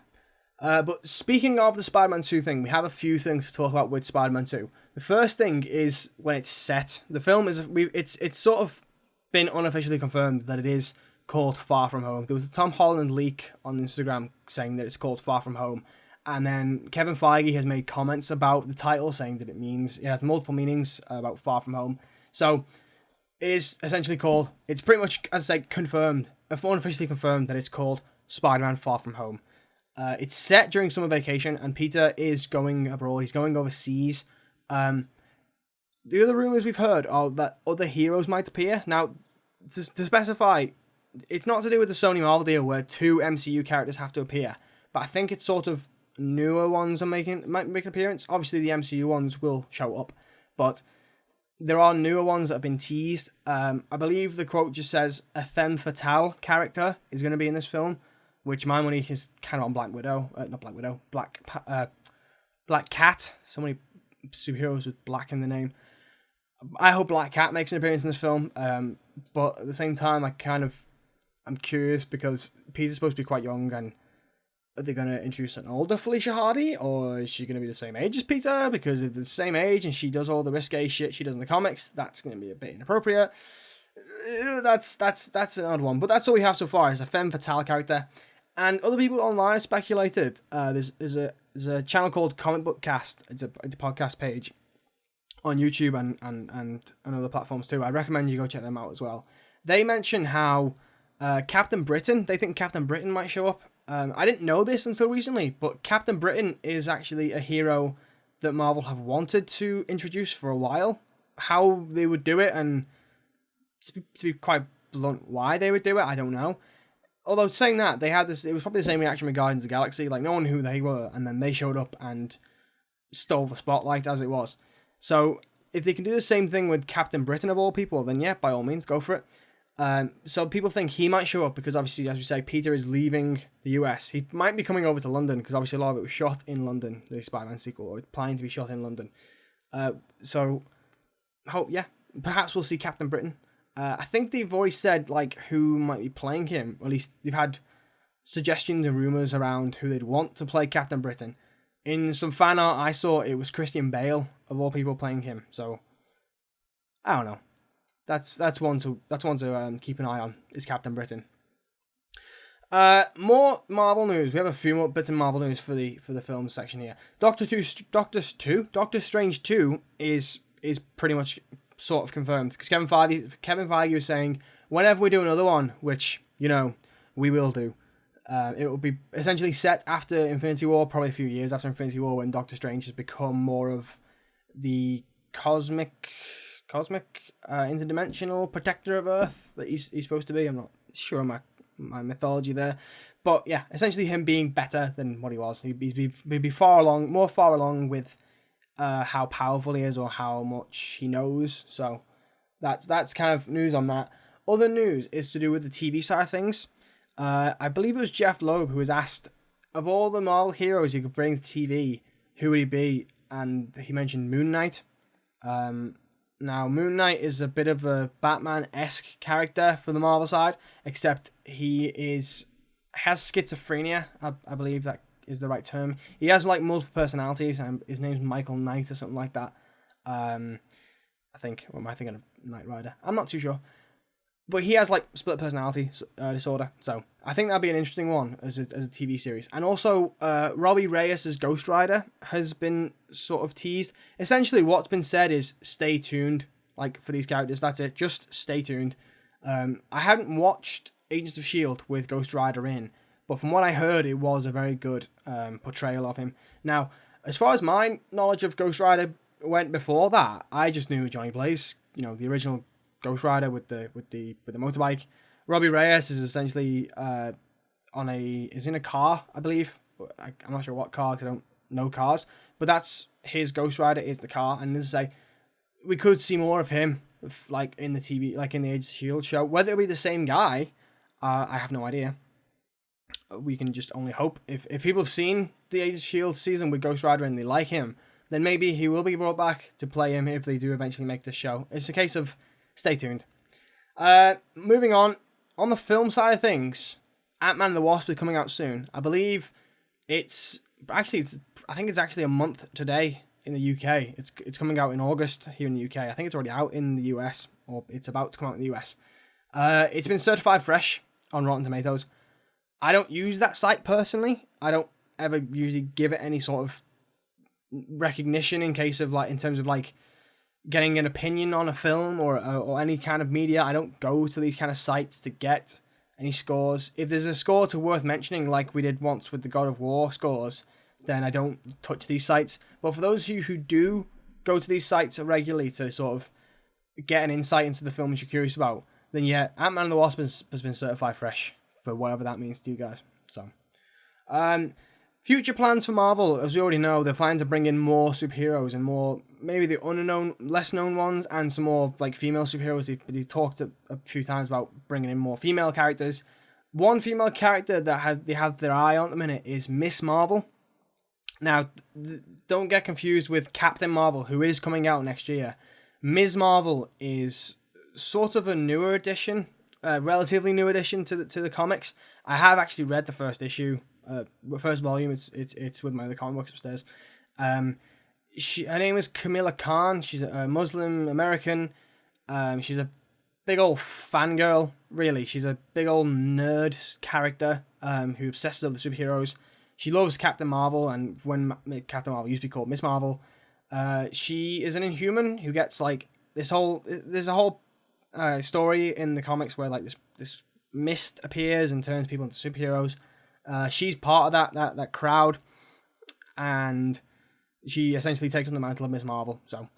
But speaking of the Spider-Man 2 thing, we have a few things to talk about with Spider-Man 2. The first thing is when it's set. The film it's sort of been unofficially confirmed that it is called Far From Home. There was a Tom Holland leak on Instagram saying that it's called Far From Home, and then Kevin Feige has made comments about the title saying that it has multiple meanings about Far From Home. So it is essentially called, it's pretty much, as I say, confirmed, unofficially confirmed that it's called Spider-Man Far From Home. It's set during summer vacation, and Peter is going abroad. He's going overseas. The other rumors we've heard are that other heroes might appear. Now, to specify, it's not to do with the Sony Marvel deal where 2 MCU characters have to appear, but I think it's sort of newer ones might make an appearance. Obviously, the MCU ones will show up, but there are newer ones that have been teased. I believe the quote just says a femme fatale character is going to be in this film, which my money is kind of on Black Widow. Black Cat. So many superheroes with black in the name. I hope Black Cat makes an appearance in this film, but at the same time, I'm curious because Peter's supposed to be quite young, and are they going to introduce an older Felicia Hardy, or is she going to be the same age as Peter? Because if they're the same age and she does all the risque shit she does in the comics, that's going to be a bit inappropriate. That's an odd one, but that's all we have so far is a femme fatale character. And other people online have speculated. There's a channel called Comic Book Cast. It's a podcast page on YouTube and other platforms too. I recommend you go check them out as well. They mention how Captain Britain. They think Captain Britain might show up. I didn't know this until recently, but Captain Britain is actually a hero that Marvel have wanted to introduce for a while. How they would do it, and to be quite blunt, why they would do it, I don't know. Although saying that, they had this, it was probably the same reaction with Guardians of the Galaxy. Like, no one knew who they were, and then they showed up and stole the spotlight as it was. So if they can do the same thing with Captain Britain of all people, then yeah, by all means, go for it. So people think he might show up because obviously, as we say, Peter is leaving the US. He might be coming over to London because obviously a lot of it was shot in London, the Spider-Man sequel, or planning to be shot in London. So, yeah, perhaps we'll see Captain Britain. I think they've already said like who might be playing him. Or at least they've had suggestions and rumors around who they'd want to play Captain Britain. In some fan art I saw, it was Christian Bale of all people playing him. So I don't know. That's one to keep an eye on, is Captain Britain. More Marvel news. We have a few more bits of Marvel news for the film section here. Doctor Strange 2 is pretty much sort of confirmed, because Kevin Feige was saying whenever we do another one, which we will do, it will be essentially set after Infinity War, probably a few years after Infinity War, when Doctor Strange has become more of the cosmic interdimensional protector of Earth that he's supposed to be. I'm not sure my mythology there, but yeah, essentially him being better than what he was. He'd be more far along with how powerful he is or how much he knows. So that's kind of news on that. Other news is to do with the TV side of things. I believe it was Jeff Loeb who was asked, of all the Marvel heroes you could bring to TV, who would he be? And he mentioned Moon Knight. Now, Moon Knight is a bit of a Batman-esque character for the Marvel side, except he has schizophrenia. I believe that is the right term. He has like multiple personalities, and his name's Michael Knight or something like that. I think. What am I thinking of? Knight Rider? I'm not too sure. But he has like split personality disorder, so I think that'd be an interesting one as a TV series. And also, Robbie Reyes as Ghost Rider has been sort of teased. Essentially, what's been said is stay tuned, like for these characters. That's it. Just stay tuned. I haven't watched Agents of S.H.I.E.L.D. with Ghost Rider in, but from what I heard, it was a very good portrayal of him. Now, as far as my knowledge of Ghost Rider went before that, I just knew Johnny Blaze, the original Ghost Rider with the motorbike. Robbie Reyes is essentially in a car, I believe. I'm not sure what car because I don't know cars, but that's his Ghost Rider is the car. And as I say, we could see more of him, like in the TV, like in the Agents of S.H.I.E.L.D. show. Whether it'll be the same guy, I have no idea. We can just only hope. If people have seen the Agents of S.H.I.E.L.D. season with Ghost Rider and they like him, then maybe he will be brought back to play him if they do eventually make this show. It's a case of stay tuned. Moving on the film side of things, Ant-Man and the Wasp is coming out soon. I believe I think it's actually a month today in the UK. It's coming out in August here in the UK. I think it's already out in the US, or it's about to come out in the US. It's been certified fresh on Rotten Tomatoes. I don't use that site personally. I don't ever usually give it any sort of recognition in terms of getting an opinion on a film or any kind of media. I don't go to these kind of sites to get any scores. If there's a score to worth mentioning, like we did once with the God of War scores, then I don't touch these sites. But for those of you who do go to these sites regularly to sort of get an insight into the films you're curious about, then yeah, Ant-Man and the Wasp has been certified fresh, for whatever that means to you guys. So, future plans for Marvel, as we already know, they're planning to bring in more superheroes and more, maybe the unknown, less known ones, and some more like female superheroes. They've talked a few times about bringing in more female characters. One female character that they have their eye on at the minute is Miss Marvel. Now, don't get confused with Captain Marvel, who is coming out next year. Ms. Marvel is sort of a newer addition, relatively new addition to the comics. I have actually read the first issue First volume. It's with my other comic books upstairs. Her name is Camilla Khan. She's a Muslim American. She's a big old fangirl. Really, she's a big old nerd character. Who obsesses over the superheroes. She loves Captain Marvel, and when Captain Marvel used to be called Miss Marvel, she is an Inhuman who gets like there's a whole story in the comics where like this mist appears and turns people into superheroes. She's part of that crowd, and she essentially takes on the mantle of Miss Marvel. So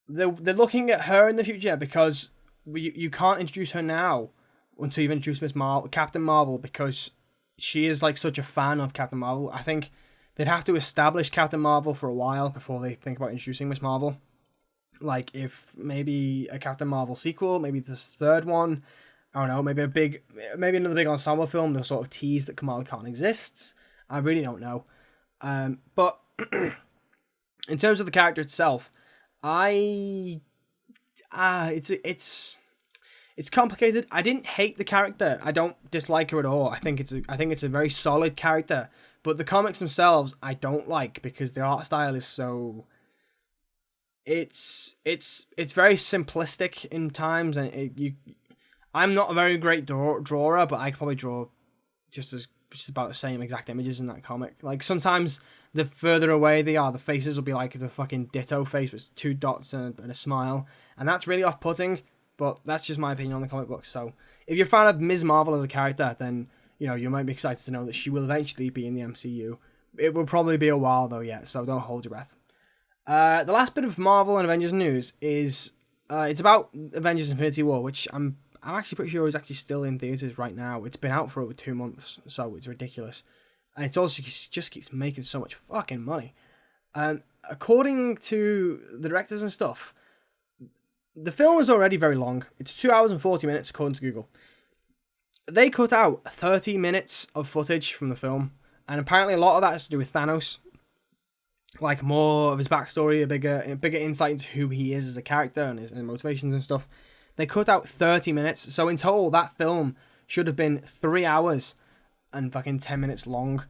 they're looking at her in the future because you can't introduce her now until you've introduced Captain Marvel, because she is like such a fan of Captain Marvel. I think they'd have to establish Captain Marvel for a while before they think about introducing Miss Marvel. Like if maybe a Captain Marvel sequel, maybe this third one. I don't know, maybe another big ensemble film. They'll sort of tease that Kamala Khan exists. I really don't know. But in terms of the character itself, it's complicated. I didn't hate the character. I don't dislike her at all. I think it's a very solid character. But the comics themselves, I don't like because the art style is so. It's very simplistic in times, and I'm not a very great drawer, but I could probably draw just about the same exact images in that comic. Like sometimes the further away they are, the faces will be like the fucking ditto face with 2 dots and a smile, and that's really off-putting. But that's just my opinion on the comic book. So if you're a fan of Ms. Marvel as a character, then you might be excited to know that she will eventually be in the MCU. It will probably be a while though yet, so don't hold your breath. The last bit of Marvel and Avengers news is it's about Avengers Infinity War, which I'm actually pretty sure is actually still in theaters right now. It's been out for over 2 months, so it's ridiculous. And it's also just keeps making so much fucking money. And according to the directors and stuff, the film is already very long. It's 2 hours and 40 minutes according to Google. They cut out 30 minutes of footage from the film, and apparently a lot of that has to do with Thanos. Like more of his backstory, a bigger insight into who he is as a character and his motivations and stuff. They cut out 30 minutes, so in total that film should have been 3 hours and fucking 10 minutes long,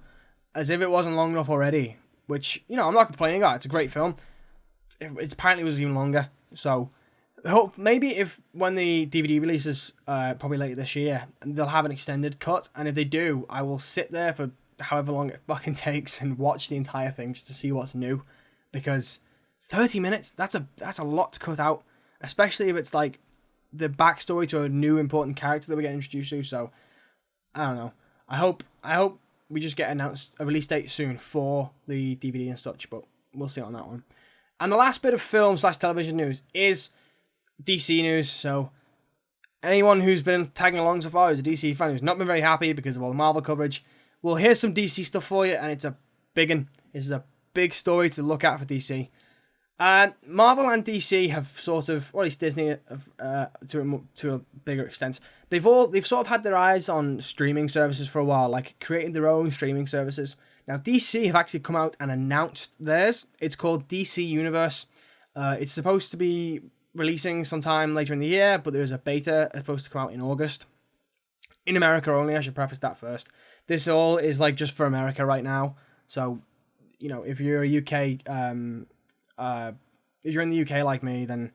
as if it wasn't long enough already. Which I'm not complaining about. It's a great film. It apparently was even longer. So maybe if when the DVD releases probably later this year, they'll have an extended cut, and if they do, I will sit there for however long it fucking takes and watch the entire thing just to see what's new, because 30 minutes, that's a lot to cut out, especially if it's like the backstory to a new important character that we're getting introduced to. So I don't know. I hope we just get announced a release date soon for the DVD and such, but we'll see on that one. And the last bit of film/television news is DC news. So anyone who's been tagging along so far is a DC fan who's not been very happy because of all the Marvel coverage. Well, here's some DC stuff for you, and it's a big one. This is a big story to look at for DC. Marvel and DC have sort of, or at least Disney, to a bigger extent, they've sort of had their eyes on streaming services for a while, like creating their own streaming services. Now, DC have actually come out and announced theirs. It's called DC Universe. It's supposed to be releasing sometime later in the year, but there's a beta supposed to come out in August. In America only, I should preface that first. This all is like just for America right now. So, if you're a UK, if you're in the UK like me, then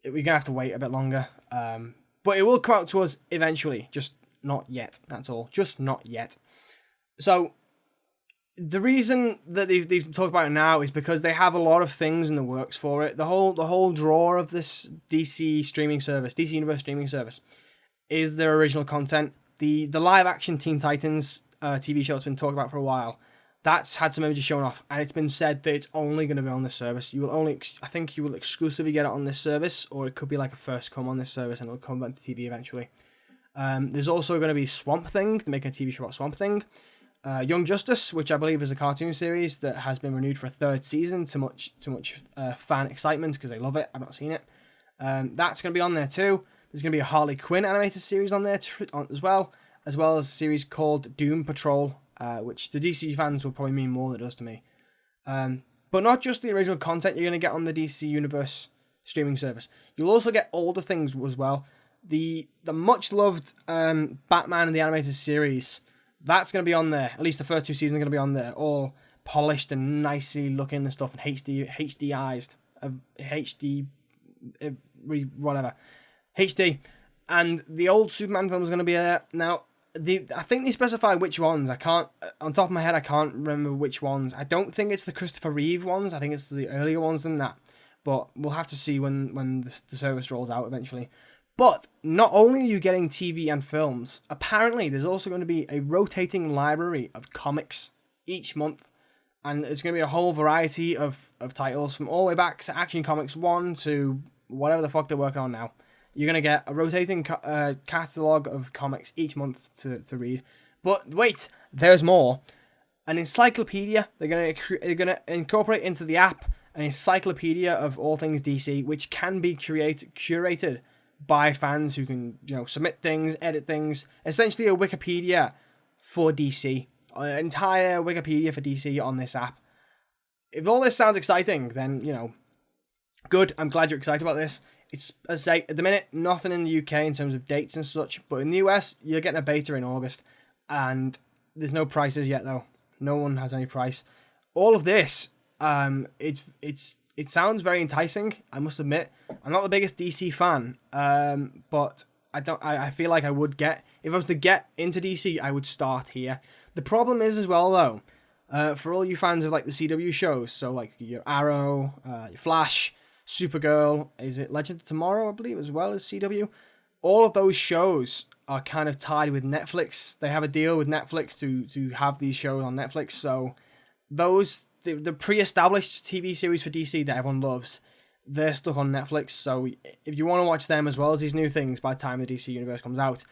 we're gonna have to wait a bit longer. But it will come out to us eventually, just not yet. That's all, just not yet. So, the reason that they've talked about it now is because they have a lot of things in the works for it. The whole draw of this DC streaming service, DC Universe streaming service, is their original content. The live action Teen Titans TV show that's been talked about for a while, that's had some images shown off, and it's been said that it's only going to be on this service. I think you will exclusively get it on this service, or it could be like a first come on this service and it'll come back to TV eventually. There's also going to be Swamp Thing, they're making a TV show about Swamp Thing. Young Justice, which I believe is a cartoon series that has been renewed for a 3rd season to much fan excitement because they love it. I've not seen it. That's going to be on there too. There's going to be a Harley Quinn animated series on there as well as a series called Doom Patrol, which the DC fans will probably mean more than it does to me. But not just the original content you're going to get on the DC Universe streaming service. You'll also get older things as well. The much loved Batman and the animated series That's going to be on there. At least the first 2 seasons are going to be on there, all polished and nicely looking and stuff, and HDized, whatever, HD. And the old Superman film is going to be there. Now, I think they specify which ones. I can't, on top of my head, I can't remember which ones. I don't think it's the Christopher Reeve ones. I think it's the earlier ones than that. But we'll have to see when the service rolls out eventually. But not only are you getting TV and films, apparently there's also going to be a rotating library of comics each month. And it's going to be a whole variety of titles from all the way back to Action Comics 1 to whatever the fuck they're working on now. You're going to get a rotating catalogue of comics each month to read. But wait, there's more. An encyclopedia. They're going to incorporate into the app an encyclopedia of all things DC, which can be curated by fans who can, submit things, edit things. Essentially a Wikipedia for DC. An entire Wikipedia for DC on this app. If all this sounds exciting, then, good. I'm glad you're excited about this. It's, as I say, at the minute, nothing in the UK in terms of dates and such, but in the US, you're getting a beta in August, and there's no prices yet, though. No one has any price. All of this, it sounds very enticing, I must admit. I'm not the biggest DC fan, but I feel like I would get, if I was to get into DC, I would start here. The problem is as well, though, for all you fans of like the CW shows, so like your Arrow, your Flash, Supergirl, is it Legend of Tomorrow, I believe, as well as CW? All of those shows are kind of tied with Netflix. They have a deal with Netflix to have these shows on Netflix, so those, the pre-established TV series for DC that everyone loves, they're stuck on Netflix, so if you want to watch them as well as these new things by the time the DC universe comes out,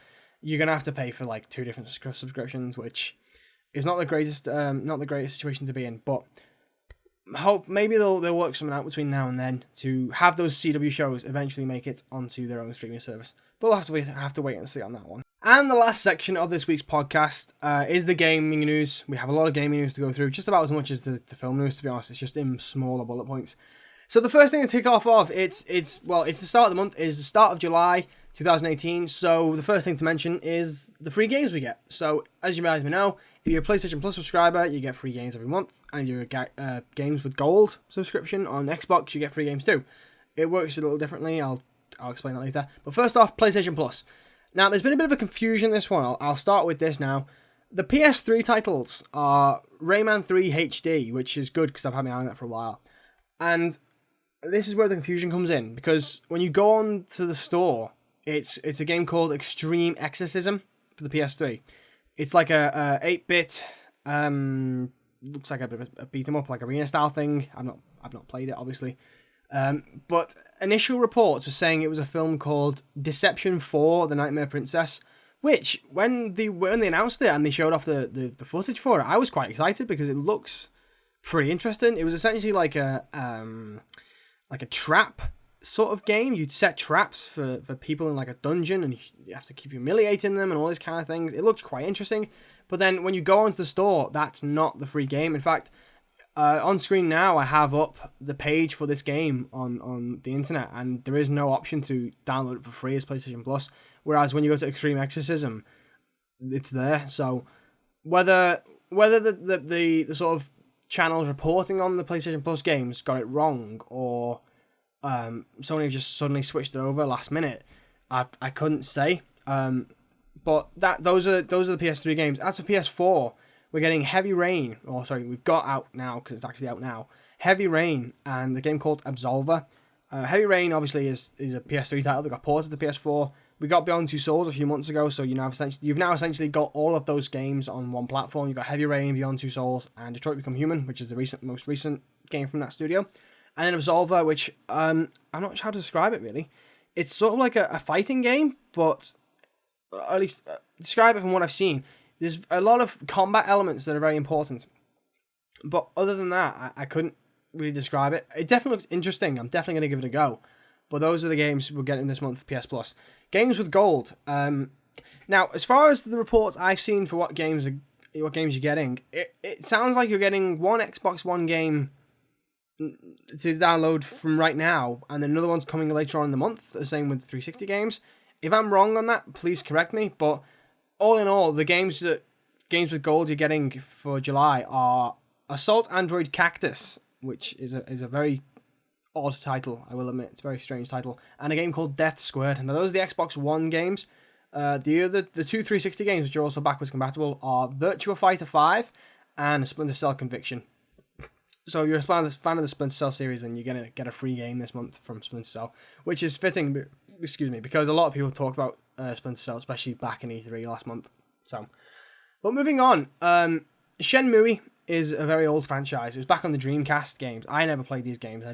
you're going to have to pay for like 2 different subscriptions, which is not the greatest situation to be in, but hope maybe they'll work something out between now and then to have those CW shows eventually make it onto their own streaming service. But we'll have to wait and see on that one. And the last section of this week's podcast is the gaming news. We have a lot of gaming news to go through, just about as much as the film news, to be honest. It's just in smaller bullet points. So the first thing to tick off of, it's the start of the month, is the start of July 2018. So the first thing to mention is the free games we get. So as you guys may know, if you're a PlayStation Plus subscriber, you get free games every month, and if you're a Games with Gold subscription on Xbox, you get free games too. It works a little differently. I'll explain that later. But first off, PlayStation Plus. Now, there's been a bit of a confusion in this one. I'll start with this now. The PS3 titles are Rayman 3 HD, which is good because I've had my eye on that for a while. And this is where the confusion comes in, because when you go on to the store, it's a game called Extreme Exorcism for the PS3. It's like a 8-bit, looks like a bit of a beat 'em up, like arena style thing. I've not played it, obviously. But initial reports were saying it was a film called Deception 4: The Nightmare Princess, which when they announced it and they showed off the footage for it, I was quite excited because it looks pretty interesting. It was essentially like a trap sort of game. You'd set traps for people in like a dungeon, and you have to keep humiliating them and all these kind of things. It looked quite interesting, but then when you go onto the store, that's not the free game. In fact, on screen now, I have up the page for this game on the internet, and there is no option to download it for free as PlayStation Plus. Whereas when you go to Extreme Exorcism, it's there. So whether the sort of channels reporting on the PlayStation Plus games got it wrong, or Sony just suddenly switched it over last minute, I couldn't say. But those are the PS3 games. As for PS4, we're getting Heavy Rain, we've got out now because it's actually out now. Heavy Rain and the game called Absolver. Heavy Rain obviously is a PS3 title that got ported to PS4. We got Beyond Two Souls a few months ago, so you've now essentially got all of those games on one platform. You've got Heavy Rain, Beyond Two Souls, and Detroit Become Human, which is the most recent game from that studio. And then Absolver, which I'm not sure how to describe it really. It's sort of like a fighting game, but at least describe it from what I've seen. There's a lot of combat elements that are very important. But other than that, I couldn't really describe it. It definitely looks interesting. I'm definitely going to give it a go. But those are the games we're getting this month for PS Plus. Games with Gold. Now, as far as the reports I've seen for what games you're getting, it sounds like you're getting one Xbox One game to download from right now, and then another one's coming later on in the month. The same with 360 games. If I'm wrong on that, please correct me. But all in all, the games games with gold you're getting for July are Assault Android Cactus, which is a very odd title, I will admit. It's a very strange title. And a game called Death Squared. Now, those are the Xbox One games. The two 360 games, which are also backwards compatible, are Virtua Fighter 5 and Splinter Cell Conviction. So if you're a fan of the Splinter Cell series, then you're going to get a free game this month from Splinter Cell, which is fitting, because a lot of people talk about Splinter Cell, especially back in E3 last month. So, but moving on, Shenmue is a very old franchise. It was back on the Dreamcast games. I never played these games.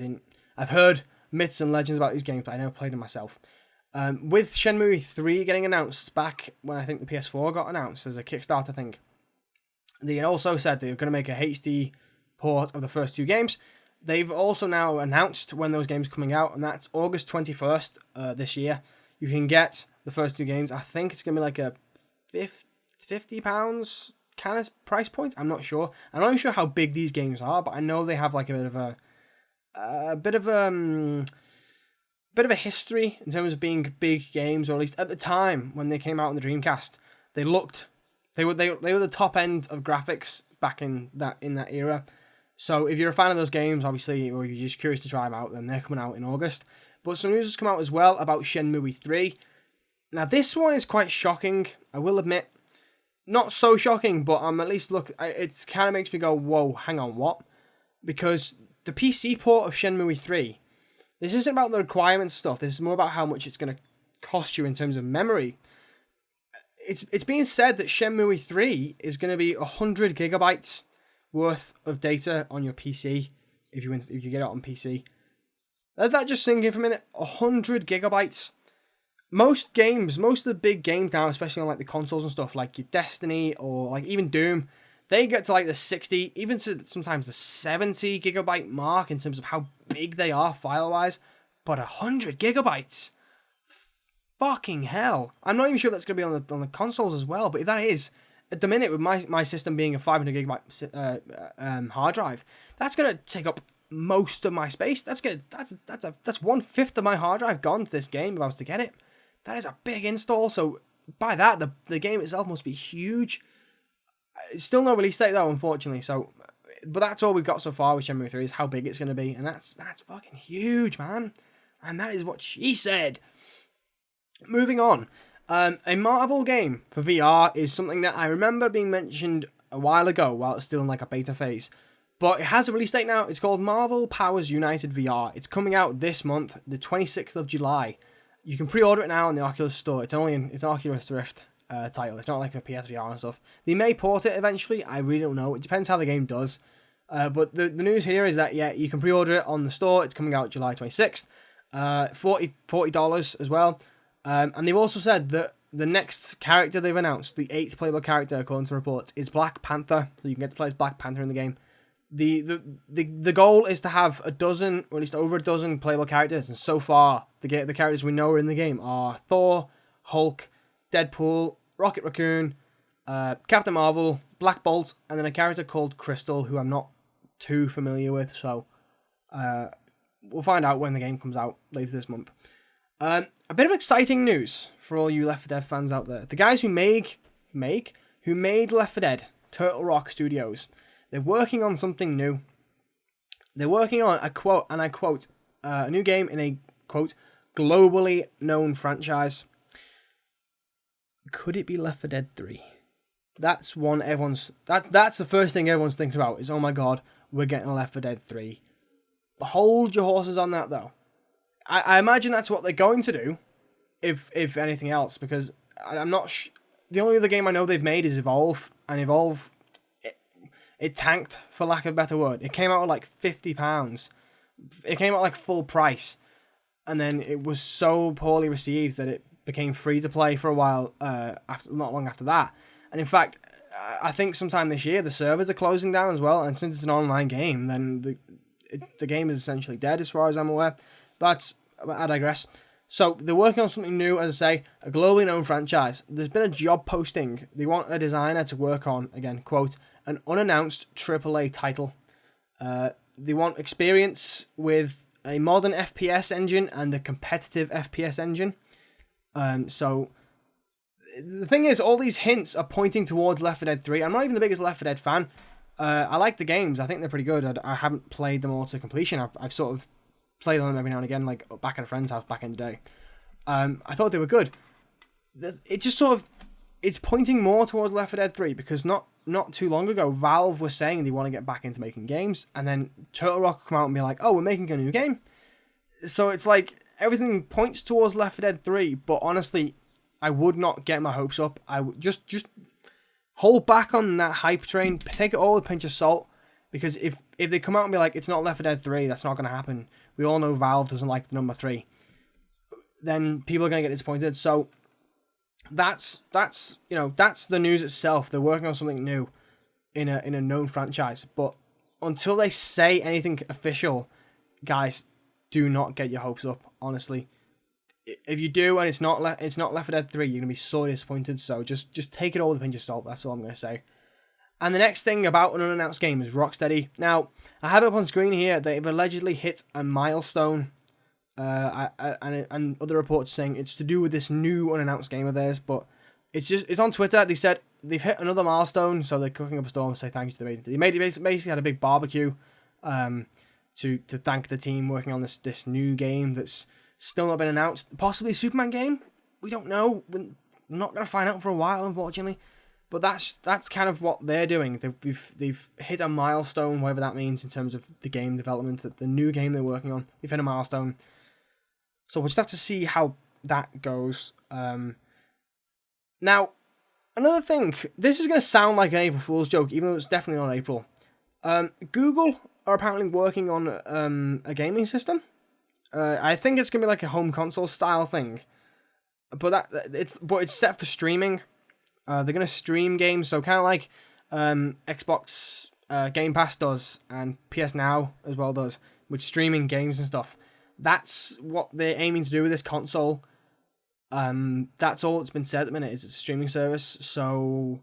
I've heard myths and legends about these games, but I never played them myself. With Shenmue 3 getting announced back when I think the PS4 got announced as a Kickstarter thing, they also said they were going to make a HD port of the first two games. They've also now announced when those games are coming out, and that's August 21st this year. You can get the first two games. I think it's going to be like a £50 kind of price point. I'm not sure. I'm not even sure how big these games are, but I know they have like a bit of a history in terms of being big games, or at least at the time when they came out on the Dreamcast, they were the top end of graphics back in that era. So if you're a fan of those games, obviously, or you're just curious to try them out, then they're coming out in August. But some news has come out as well about Shenmue 3. Now this one is quite shocking, I will admit. Not so shocking, but at least it kind of makes me go, whoa, hang on, what? Because the PC port of Shenmue 3, this isn't about the requirements stuff. This is more about how much it's going to cost you in terms of memory. It's being said that Shenmue 3 is going to be 100 gigabytes worth of data on your PC if you get it on PC. Let that just sink in for a minute. 100 gigabytes. Most of the big games now, especially on like the consoles and stuff, like your Destiny or like even Doom, they get to like the 60, even sometimes the 70 gigabyte mark in terms of how big they are file-wise. But 100 gigabytes? Fucking hell. I'm not even sure that's going to be on the consoles as well, but if that is, at the minute with my system being a 500 gigabyte hard drive, that's going to take up most of my space. That's 1/5 of my hard drive gone to this game if I was to get it. That is a big install, so by that, the game itself must be huge. It's still no release date though, unfortunately, but that's all we've got so far with Shenmue 3 is how big it's going to be, and that's fucking huge, man. And that is what she said. Moving on, a Marvel game for VR is something that I remember being mentioned a while ago while it's still in like a beta phase, but it has a release date now. It's called Marvel Powers United VR. It's coming out this month, the 26th of July. You can pre-order it now in the Oculus store. It's an Oculus Rift title. It's not like a PSVR and stuff. They may port it eventually. I really don't know. It depends how the game does. But the news here is that, yeah, you can pre-order it on the store. It's coming out July 26th. $40 as well. And they've also said that the next character they've announced, the 8th playable character according to reports, is Black Panther. So you can get to play as Black Panther in the game. The goal is to have a dozen, or at least over a dozen playable characters, and so far the characters we know are in the game are Thor, Hulk, Deadpool, Rocket Raccoon, Captain Marvel, Black Bolt, and then a character called Crystal, who I'm not too familiar with, so we'll find out when the game comes out later this month. A bit of exciting news for all you Left 4 Dead fans out there. The guys who made Left 4 Dead, Turtle Rock Studios, they're working on something new. They're working on a new game in a, quote, globally known franchise. Could it be Left 4 Dead 3? That's the first thing everyone's thinking about is, oh my god, we're getting Left 4 Dead 3. But hold your horses on that though. I imagine that's what they're going to do, if anything else, because I'm not the only other game I know they've made is Evolve, and Evolve, it tanked, for lack of a better word. It came out at like £50. It came out like full price, and then it was so poorly received that it became free to play for a while. Not long after that, and in fact, I think sometime this year the servers are closing down as well. And since it's an online game, then the game is essentially dead as far as I'm aware. But I digress. So they're working on something new, as I say, a globally known franchise. There's been a job posting. They want a designer to work on, again, quote, an unannounced AAA title. They want experience with a modern FPS engine and a competitive FPS engine. So the thing is, all these hints are pointing towards Left 4 Dead 3. I'm not even the biggest Left 4 Dead fan. I like the games. I think they're pretty good. I haven't played them all to completion. I've sort of played them every now and again, like back at a friend's house back in the day. I thought they were good. It just sort of, it's pointing more towards Left 4 Dead 3 because not too long ago, Valve was saying they want to get back into making games, and then Turtle Rock come out and be like, oh, we're making a new game. So it's like everything points towards Left 4 Dead 3, but honestly, I would not get my hopes up. I would just hold back on that hype train. Take it all with a pinch of salt, because if they come out and be like, it's not Left 4 Dead 3, that's not going to happen. We all know Valve doesn't like the number 3. Then people are going to get disappointed. So that's the news itself. They're working on something new in a known franchise. But until they say anything official, guys, do not get your hopes up. Honestly, if you do and it's not Left 4 Dead 3, you're gonna be so disappointed. So just take it all with a pinch of salt. That's all I'm gonna say. And the next thing about an unannounced game is Rocksteady. Now, I have it up on screen here. They've allegedly hit a milestone. And other reports saying it's to do with this new unannounced game of theirs, but it's on Twitter. They said they've hit another milestone, so they're cooking up a storm to say thank you to the agency. They basically had a big barbecue, to thank the team working on this new game that's still not been announced. Possibly a Superman game. We don't know. We're not gonna find out for a while, unfortunately. But that's kind of what they're doing. They've hit a milestone, whatever that means in terms of the game development, the new game they're working on. They've hit a milestone. So we'll just have to see how that goes. Now, another thing. This is going to sound like an April Fool's joke, even though it's definitely not April. Google are apparently working on a gaming system. I think it's going to be like a home console style thing. But it's set for streaming. They're going to stream games, so kind of like Xbox Game Pass does, and PS Now as well does, with streaming games and stuff. That's what they're aiming to do with this console. That's all that's been said at the minute, is it's a streaming service. So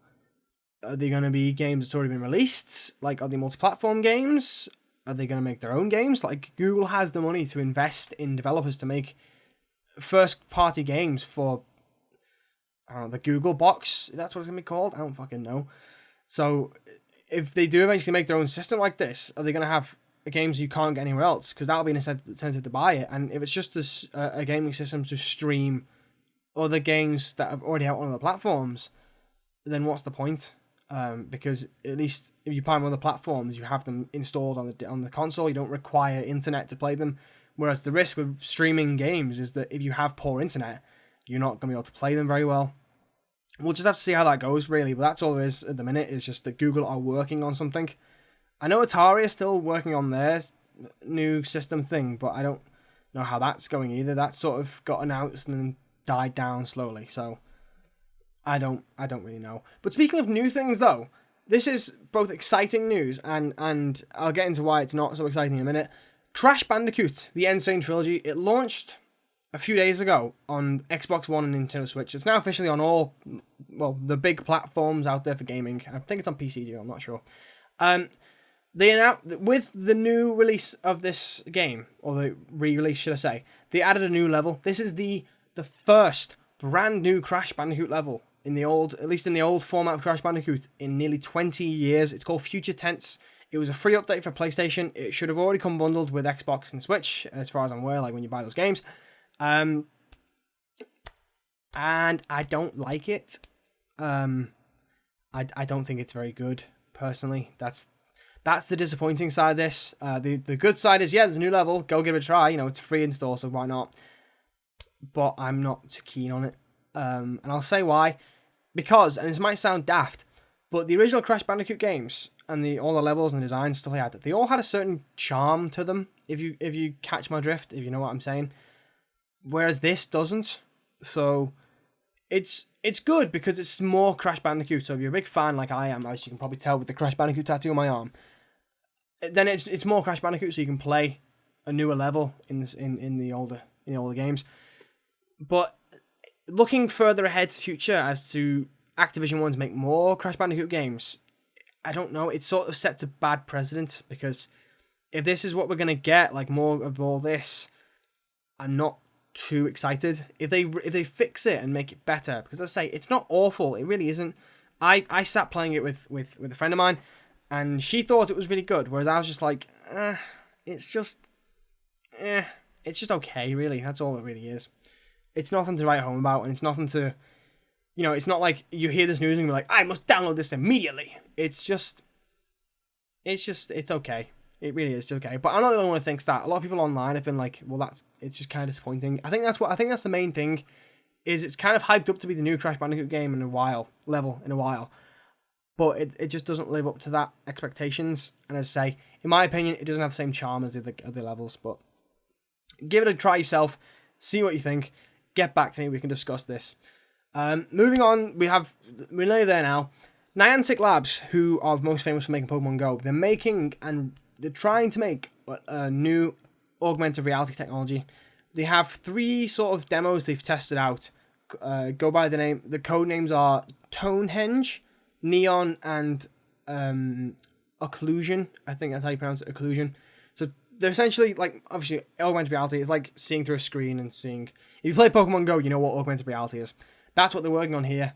are they going to be games that's already been released? Like, are they multi-platform games? Are they going to make their own games? Like, Google has the money to invest in developers to make first-party games for, I don't know, the Google box. That's what it's going to be called? I don't fucking know. So if they do eventually make their own system like this, are they going to have games you can't get anywhere else? Because that'll be an incentive to buy it. And if it's just a gaming system to stream other games that are already out on other platforms, then what's the point? Because at least if you buy them on other platforms, you have them installed on the console. You don't require internet to play them. Whereas the risk with streaming games is that if you have poor internet, you're not going to be able to play them very well. We'll just have to see how that goes, really. But that's all there is at the minute. It's just that Google are working on something. I know Atari is still working on their new system thing, but I don't know how that's going either. That sort of got announced and then died down slowly, so I don't really know. But speaking of new things, though, this is both exciting news and I'll get into why it's not so exciting in a minute. Crash Bandicoot, the Insane Trilogy, it launched a few days ago on Xbox One and Nintendo Switch. It's now officially on all, the big platforms out there for gaming. I think it's on PC too, I'm not sure. They announced, with the new release of this game, or the re-release, should I say, they added a new level. This is the first brand new Crash Bandicoot level in the old, at least in the old format of Crash Bandicoot, in nearly 20 years. It's called Future Tense. It was a free update for PlayStation. It should have already come bundled with Xbox and Switch, as far as I'm aware, like when you buy those games. And I don't like it. I don't think it's very good, personally. That's the disappointing side of this. The good side is, there's a new level. Go give it a try. It's a free install, so why not? But I'm not too keen on it. And I'll say why. Because, and this might sound daft, but the original Crash Bandicoot games and all the levels and designs, stuff like that, they all had a certain charm to them, if you catch my drift, if you know what I'm saying. Whereas this doesn't. So it's good because it's more Crash Bandicoot. So if you're a big fan like I am, as you can probably tell with the Crash Bandicoot tattoo on my arm, then it's more Crash Bandicoot, so you can play a newer level in the older games. But looking further ahead to the future as to Activision wanting to make more Crash Bandicoot games, I don't know. It sort of sets a bad precedent, because if this is what we're gonna get, like more of all this, I'm not too excited. If they fix it and make it better, because as I say, it's not awful. It really isn't. I sat playing it with a friend of mine, and she thought it was really good, whereas I was just like, it's just okay, really. That's all it really is. It's nothing to write home about, and it's nothing to, it's not like you hear this news and you're like, I must download this immediately. It's okay. It really is okay. But I'm not the only one who thinks that. A lot of people online have been like, well, it's just kind of disappointing. I think that's the main thing, is it's kind of hyped up to be the new Crash Bandicoot game in a while, but it just doesn't live up to that expectations. And as I say, in my opinion, it doesn't have the same charm as the other levels. But give it a try yourself, see what you think, get back to me, we can discuss this. Moving on, we're nearly there now. Niantic Labs, who are most famous for making Pokemon Go, they're trying to make a new augmented reality technology. They have 3 sort of demos they've tested out. Go by the code names are Tonehenge, Neon, and Occlusion. I think that's how you pronounce it, Occlusion. So they're essentially, like, obviously, augmented reality is like seeing through a screen and seeing. If you play Pokemon Go, you know what augmented reality is. That's what they're working on here.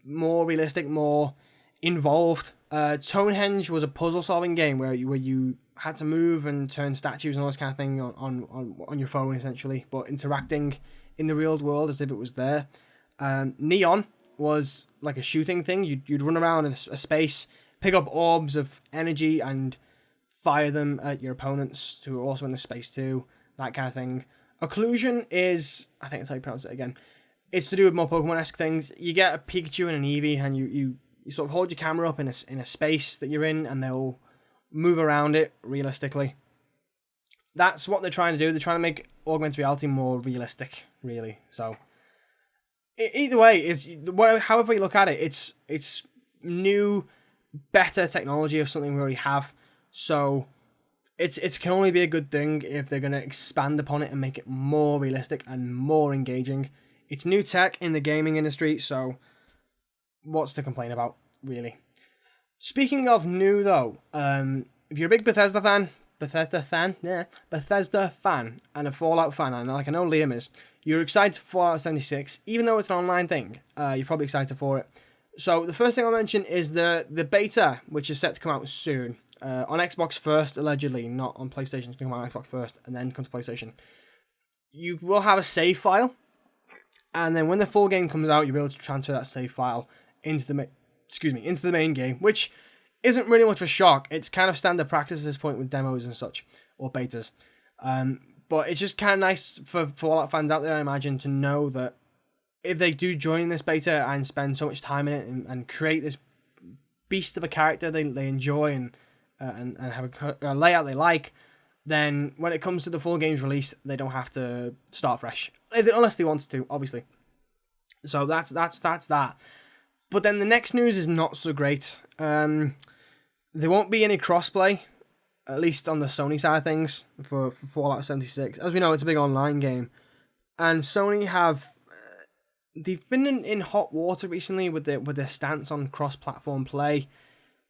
More realistic, more involved. Tonehenge was a puzzle-solving game where you had to move and turn statues and all this kind of thing on your phone, essentially, but interacting in the real world as if it was there. Neon was like a shooting thing. You'd run around in a space, pick up orbs of energy and fire them at your opponents who are also in the space too, that kind of thing. Occlusion is, I think that's how you pronounce it again, it's to do with more Pokemon-esque things. You get a Pikachu and an Eevee, and you sort of hold your camera up in a space that you're in, and they'll move around it realistically. That's what they're trying to do. They're trying to make augmented reality more realistic, really. So either way, however you look at it, it's new, better technology of something we already have. So it can only be a good thing if they're going to expand upon it and make it more realistic and more engaging. It's new tech in the gaming industry, so what's to complain about, really? Speaking of new, though, if you're a big Bethesda fan, and a Fallout fan, and like I know Liam is, you're excited for Fallout 76, even though it's an online thing, you're probably excited for it. So the first thing I'll mention is the beta, which is set to come out soon, on Xbox first, allegedly, not on PlayStation. It's going to come out on Xbox first, and then come to PlayStation. You will have a save file, and then when the full game comes out, you'll be able to transfer that save file into the main game, which isn't really much of a shock. It's kind of standard practice at this point with demos and such, or betas. But it's just kind of nice for Fallout fans out there, I imagine, to know that if they do join this beta and spend so much time in it and create this beast of a character they enjoy and have a layout they like, then when it comes to the full game's release, they don't have to start fresh, unless they want to, obviously. So that's that. But then the next news is not so great. There won't be any crossplay, at least on the Sony side of things, for Fallout 76. As we know, it's a big online game, and Sony they've been in hot water recently with their stance on cross-platform play.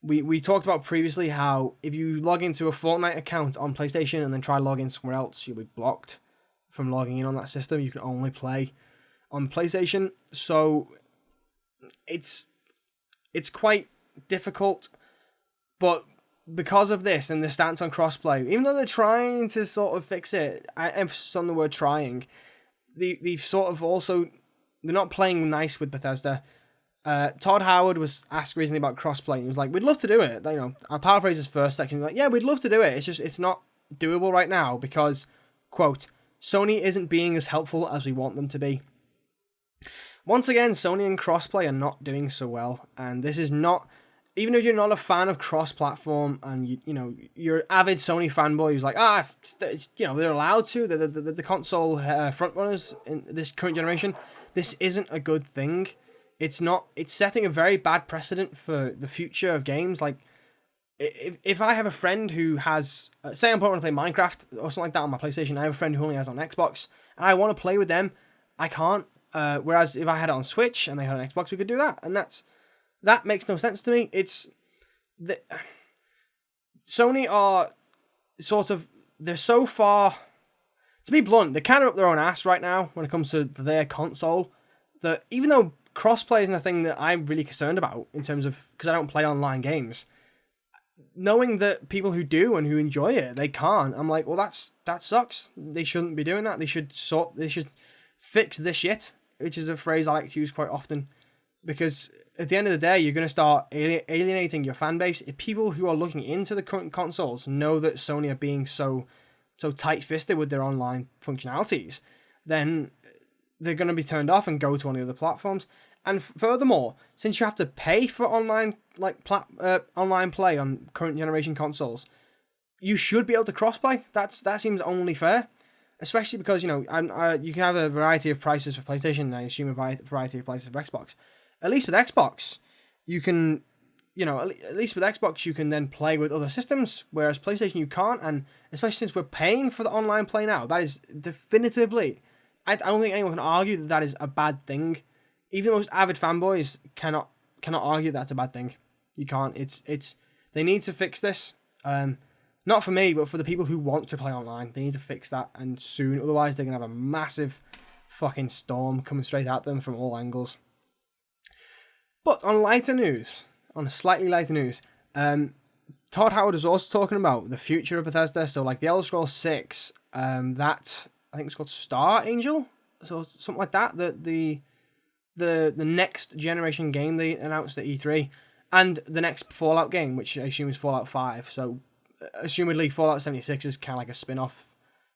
We talked about previously how if you log into a Fortnite account on PlayStation and then try to log in somewhere else, you'll be blocked from logging in on that system. You can only play on PlayStation. So it's quite difficult. But because of this and the stance on crossplay, even though they're trying to sort of fix it, I emphasize on the word trying, they've sort of also, they're not playing nice with Bethesda. Todd Howard was asked recently about crossplay, and he was like, we'd love to do it. I'll paraphrase his first section, like, yeah, we'd love to do it. It's not doable right now because, quote, Sony isn't being as helpful as we want them to be. Once again, Sony and crossplay are not doing so well, and this is not, even if you're not a fan of cross-platform and you're an avid Sony fanboy who's like, they're allowed to, the console frontrunners in this current generation, this isn't a good thing. It's not. It's setting a very bad precedent for the future of games. Like, if I have a friend who has, say I'm wanting to play Minecraft or something like that on my PlayStation, I have a friend who only has on Xbox, and I want to play with them, I can't. Whereas if I had it on Switch and they had an Xbox, we could do that, and that makes no sense to me. Sony are sort of, they're so far to be blunt, they're kind of up their own ass right now when it comes to their console. That even though crossplay isn't a thing that I'm really concerned about in terms of, because I don't play online games, knowing that people who do and who enjoy it, they can't. I'm like, well, that sucks. They shouldn't be doing that. They should fix this shit, which is a phrase I like to use quite often, because at the end of the day, you're going to start alienating your fan base. If people who are looking into the current consoles know that Sony are being so tight-fisted with their online functionalities, then they're going to be turned off and go to one of the other platforms. And furthermore, since you have to pay for online online play on current generation consoles, you should be able to crossplay. That seems only fair, especially because you can have a variety of prices for PlayStation, and I assume a variety of prices for Xbox. At least with Xbox, you can, at least with Xbox you can then play with other systems, whereas PlayStation you can't. And especially since we're paying for the online play now, that is definitively, I don't think anyone can argue that is a bad thing. Even the most avid fanboys cannot argue that's a bad thing. You can't. It's they need to fix this. Not for me, but for the people who want to play online. They need to fix that, and soon. Otherwise, they're gonna have a massive fucking storm coming straight at them from all angles. But on slightly lighter news, Todd Howard was also talking about the future of Bethesda. So like the Elder Scrolls 6, that I think it's called Star Angel, so something like that. The next generation game they announced at E3, and the next Fallout game, which I assume is Fallout 5. So, assumedly, Fallout 76 is kind of like a spin-off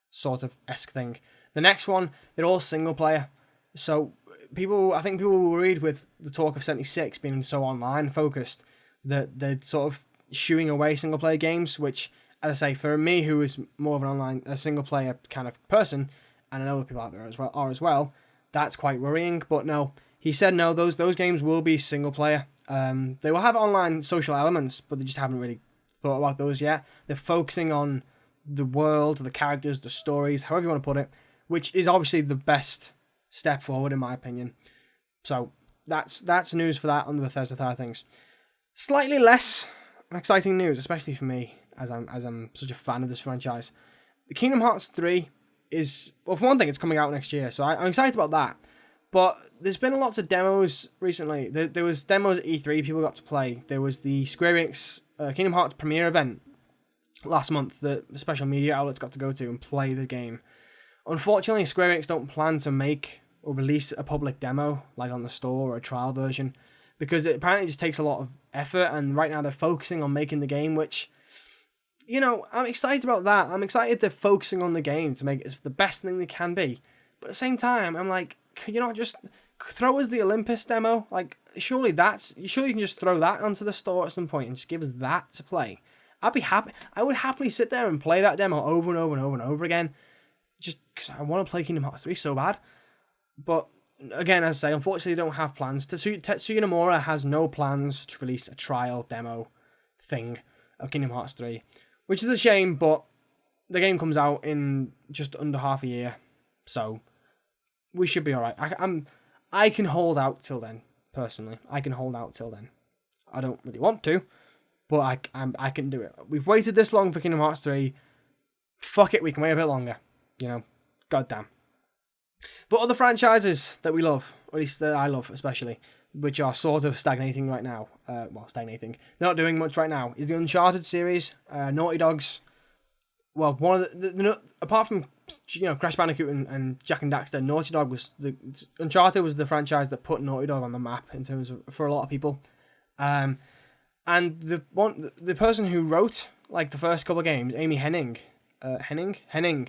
sort of esque thing. The next one, they're all single player. So, I think people were worried with the talk of 76 being so online focused that they're sort of shooing away single player games, which, as I say, for me, who is more of a single player kind of person, and I know other people out there are as well, that's quite worrying. But no. He said no, those games will be single player. They will have online social elements, but they just haven't really thought about those yet. They're focusing on the world, the characters, the stories, however you want to put it, which is obviously the best step forward in my opinion. So that's news for that on the Bethesda side of things. Slightly less exciting news, especially for me, as I'm such a fan of this franchise. The Kingdom Hearts 3 is, well, for one thing, it's coming out next year, so I'm excited about that. But there's been lots of demos recently. There was demos at E3 people got to play. There was the Square Enix Kingdom Hearts premiere event last month that special media outlets got to go to and play the game. Unfortunately, Square Enix don't plan to make or release a public demo, like on the store or a trial version, because it apparently just takes a lot of effort, and right now they're focusing on making the game, which, I'm excited about that. I'm excited they're focusing on the game to make it the best thing they can be. But at the same time, I'm like, can you not just throw us the Olympus demo? Like, surely you can just throw that onto the store at some point and just give us that to play. I'd be happy. I would happily sit there and play that demo over and over and over and over again, just because I want to play Kingdom Hearts 3 so bad. But again, as I say, unfortunately, they don't have plans. Tetsuya Nomura has no plans to release a trial demo thing of Kingdom Hearts 3, which is a shame. But the game comes out in just under half a year, so we should be all right. I can hold out till then. Personally, I can hold out till then. I don't really want to, but I can do it. We've waited this long for Kingdom Hearts 3. Fuck it, we can wait a bit longer. Goddamn. But other franchises that we love, or at least that I love especially, which are sort of stagnating right now. Stagnating. They're not doing much right now. Is the Uncharted series. Naughty Dog's. Well, one of the apart from Crash Bandicoot and Jak and Daxter, Naughty Dog Uncharted was the franchise that put Naughty Dog on the map in terms of for a lot of people. And the person who wrote like the first couple of games, Amy Hennig,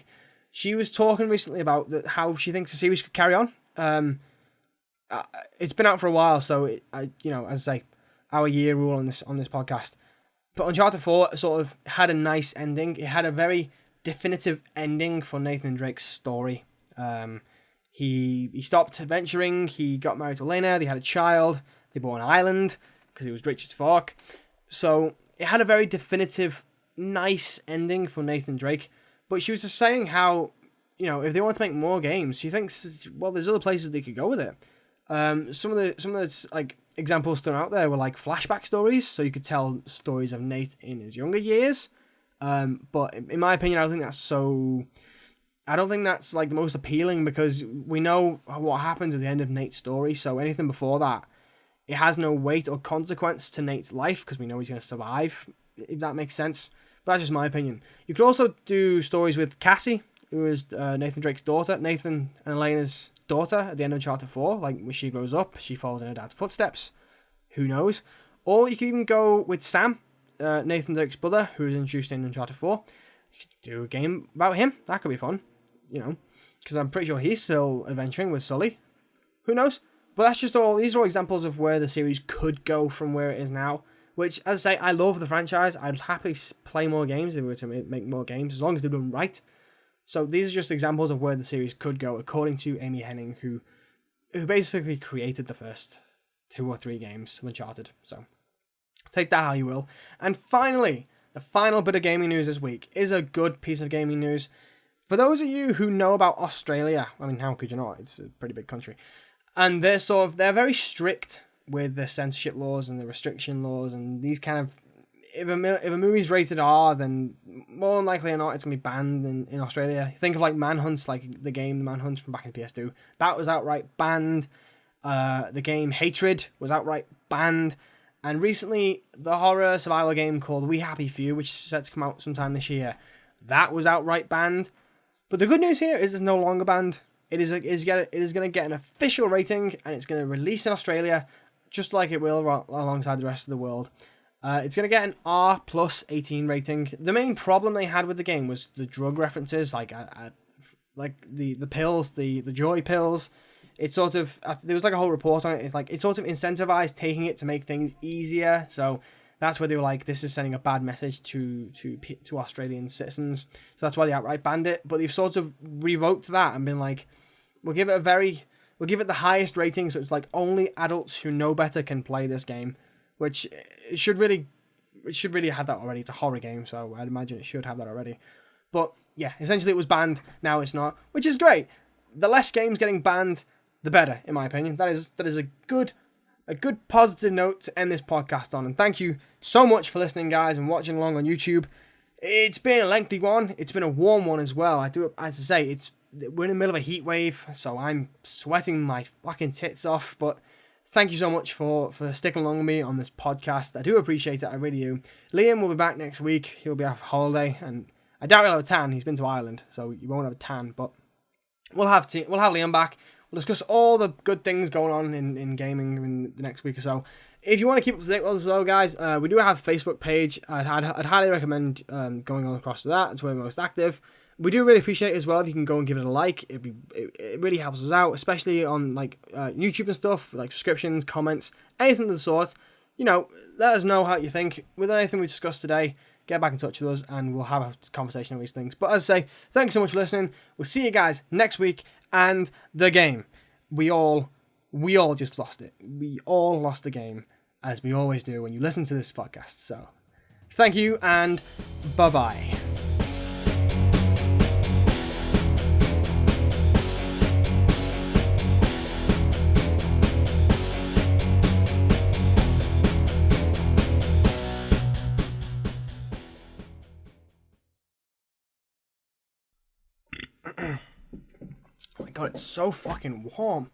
she was talking recently about how she thinks the series could carry on. It's been out for a while, so as I say, our year rule on this podcast. But Uncharted 4 sort of had a nice ending. It had a very definitive ending for Nathan Drake's story. He stopped adventuring. He got married to Elena. They had a child. They bought an island because he was rich as fuck. So it had a very definitive, nice ending for Nathan Drake. But she was just saying how, if they want to make more games, she thinks, well, there's other places they could go with it. Some of the like examples thrown out there were like flashback stories, so you could tell stories of Nate in his younger years. But in my opinion, I don't think that's so I don't think that's like the most appealing because we know what happens at the end of Nate's story. So anything before that, it has no weight or consequence to Nate's life because we know he's going to survive, if that makes sense. But that's just my opinion. You could also do stories with Cassie, who is Nathan Drake's daughter, Nathan and Elena's daughter at the end of Uncharted 4. Like, when she grows up, she follows in her dad's footsteps. Who knows? Or you could even go with Sam, Nathan Drake's brother, who was introduced in Uncharted 4. You could do a game about him. That could be fun, you know, because I'm pretty sure he's still adventuring with Sully. Who knows? But that's just all. These are all examples of where the series could go from where it is now. Which, as I say, I love the franchise. I'd happily play more games if we were to make more games, as long as they're done right. So these are just examples of where the series could go, according to Amy Hennig, who basically created the first 2 or 3 games of Uncharted. So take that how you will. And finally, the final bit of gaming news this week is a good piece of gaming news. For those of you who know about Australia, I mean, how could you not? It's a pretty big country. And they're very strict with the censorship laws and the restriction laws and these kind of, if a movie's rated R, then more than likely or not, it's going to be banned in Australia. Think of like Manhunt, like the game Manhunt from back in PS2. That was outright banned. The game Hatred was outright banned. And recently, the horror survival game called We Happy Few, which is set to come out sometime this year, that was outright banned. But the good news here is it's no longer banned. It is going to get an official rating, and it's going to release in Australia, just like it will alongside the rest of the world. It's going to get an R plus 18 rating. The main problem they had with the game was the drug references, like the pills, the joy pills. It sort of, there was like a whole report on it. It's like it sort of incentivized taking it to make things easier. So that's where they were like, this is sending a bad message to Australian citizens. So that's why they outright banned it. But they've sort of revoked that and been like, we'll give it the highest rating. So it's like only adults who know better can play this game, which it should really have that already. It's a horror game, so I'd imagine it should have that already. But yeah, essentially it was banned. Now it's not, which is great. The less games getting banned, the better, in my opinion. That is a good positive note to end this podcast on. And thank you so much for listening, guys, and watching along on YouTube. It's been a lengthy one. It's been a warm one as well. As I say, we're in the middle of a heat wave, so I'm sweating my fucking tits off. But thank you so much for sticking along with me on this podcast. I do appreciate it. I really do. Liam will be back next week. He'll be off holiday, and I doubt he'll have a tan. He's been to Ireland, so you won't have a tan. But we'll have Liam back. We'll discuss all the good things going on in gaming in the next week or so. If you want to keep up to date with us, though, guys, we do have a Facebook page. I'd highly recommend going on across to that. It's where we're most active. We do really appreciate it as well if you can go and give it a like. It really helps us out, especially on like YouTube and stuff, like subscriptions, comments, anything of the sort. You know, let us know how you think with anything we discussed today. Get back in touch with us and we'll have a conversation on these things. But as I say, thanks so much for listening. We'll see you guys next week. And the game. We all just lost it. We all lost the game, as we always do when you listen to this podcast. So, thank you and bye-bye. Oh my god, it's so fucking warm.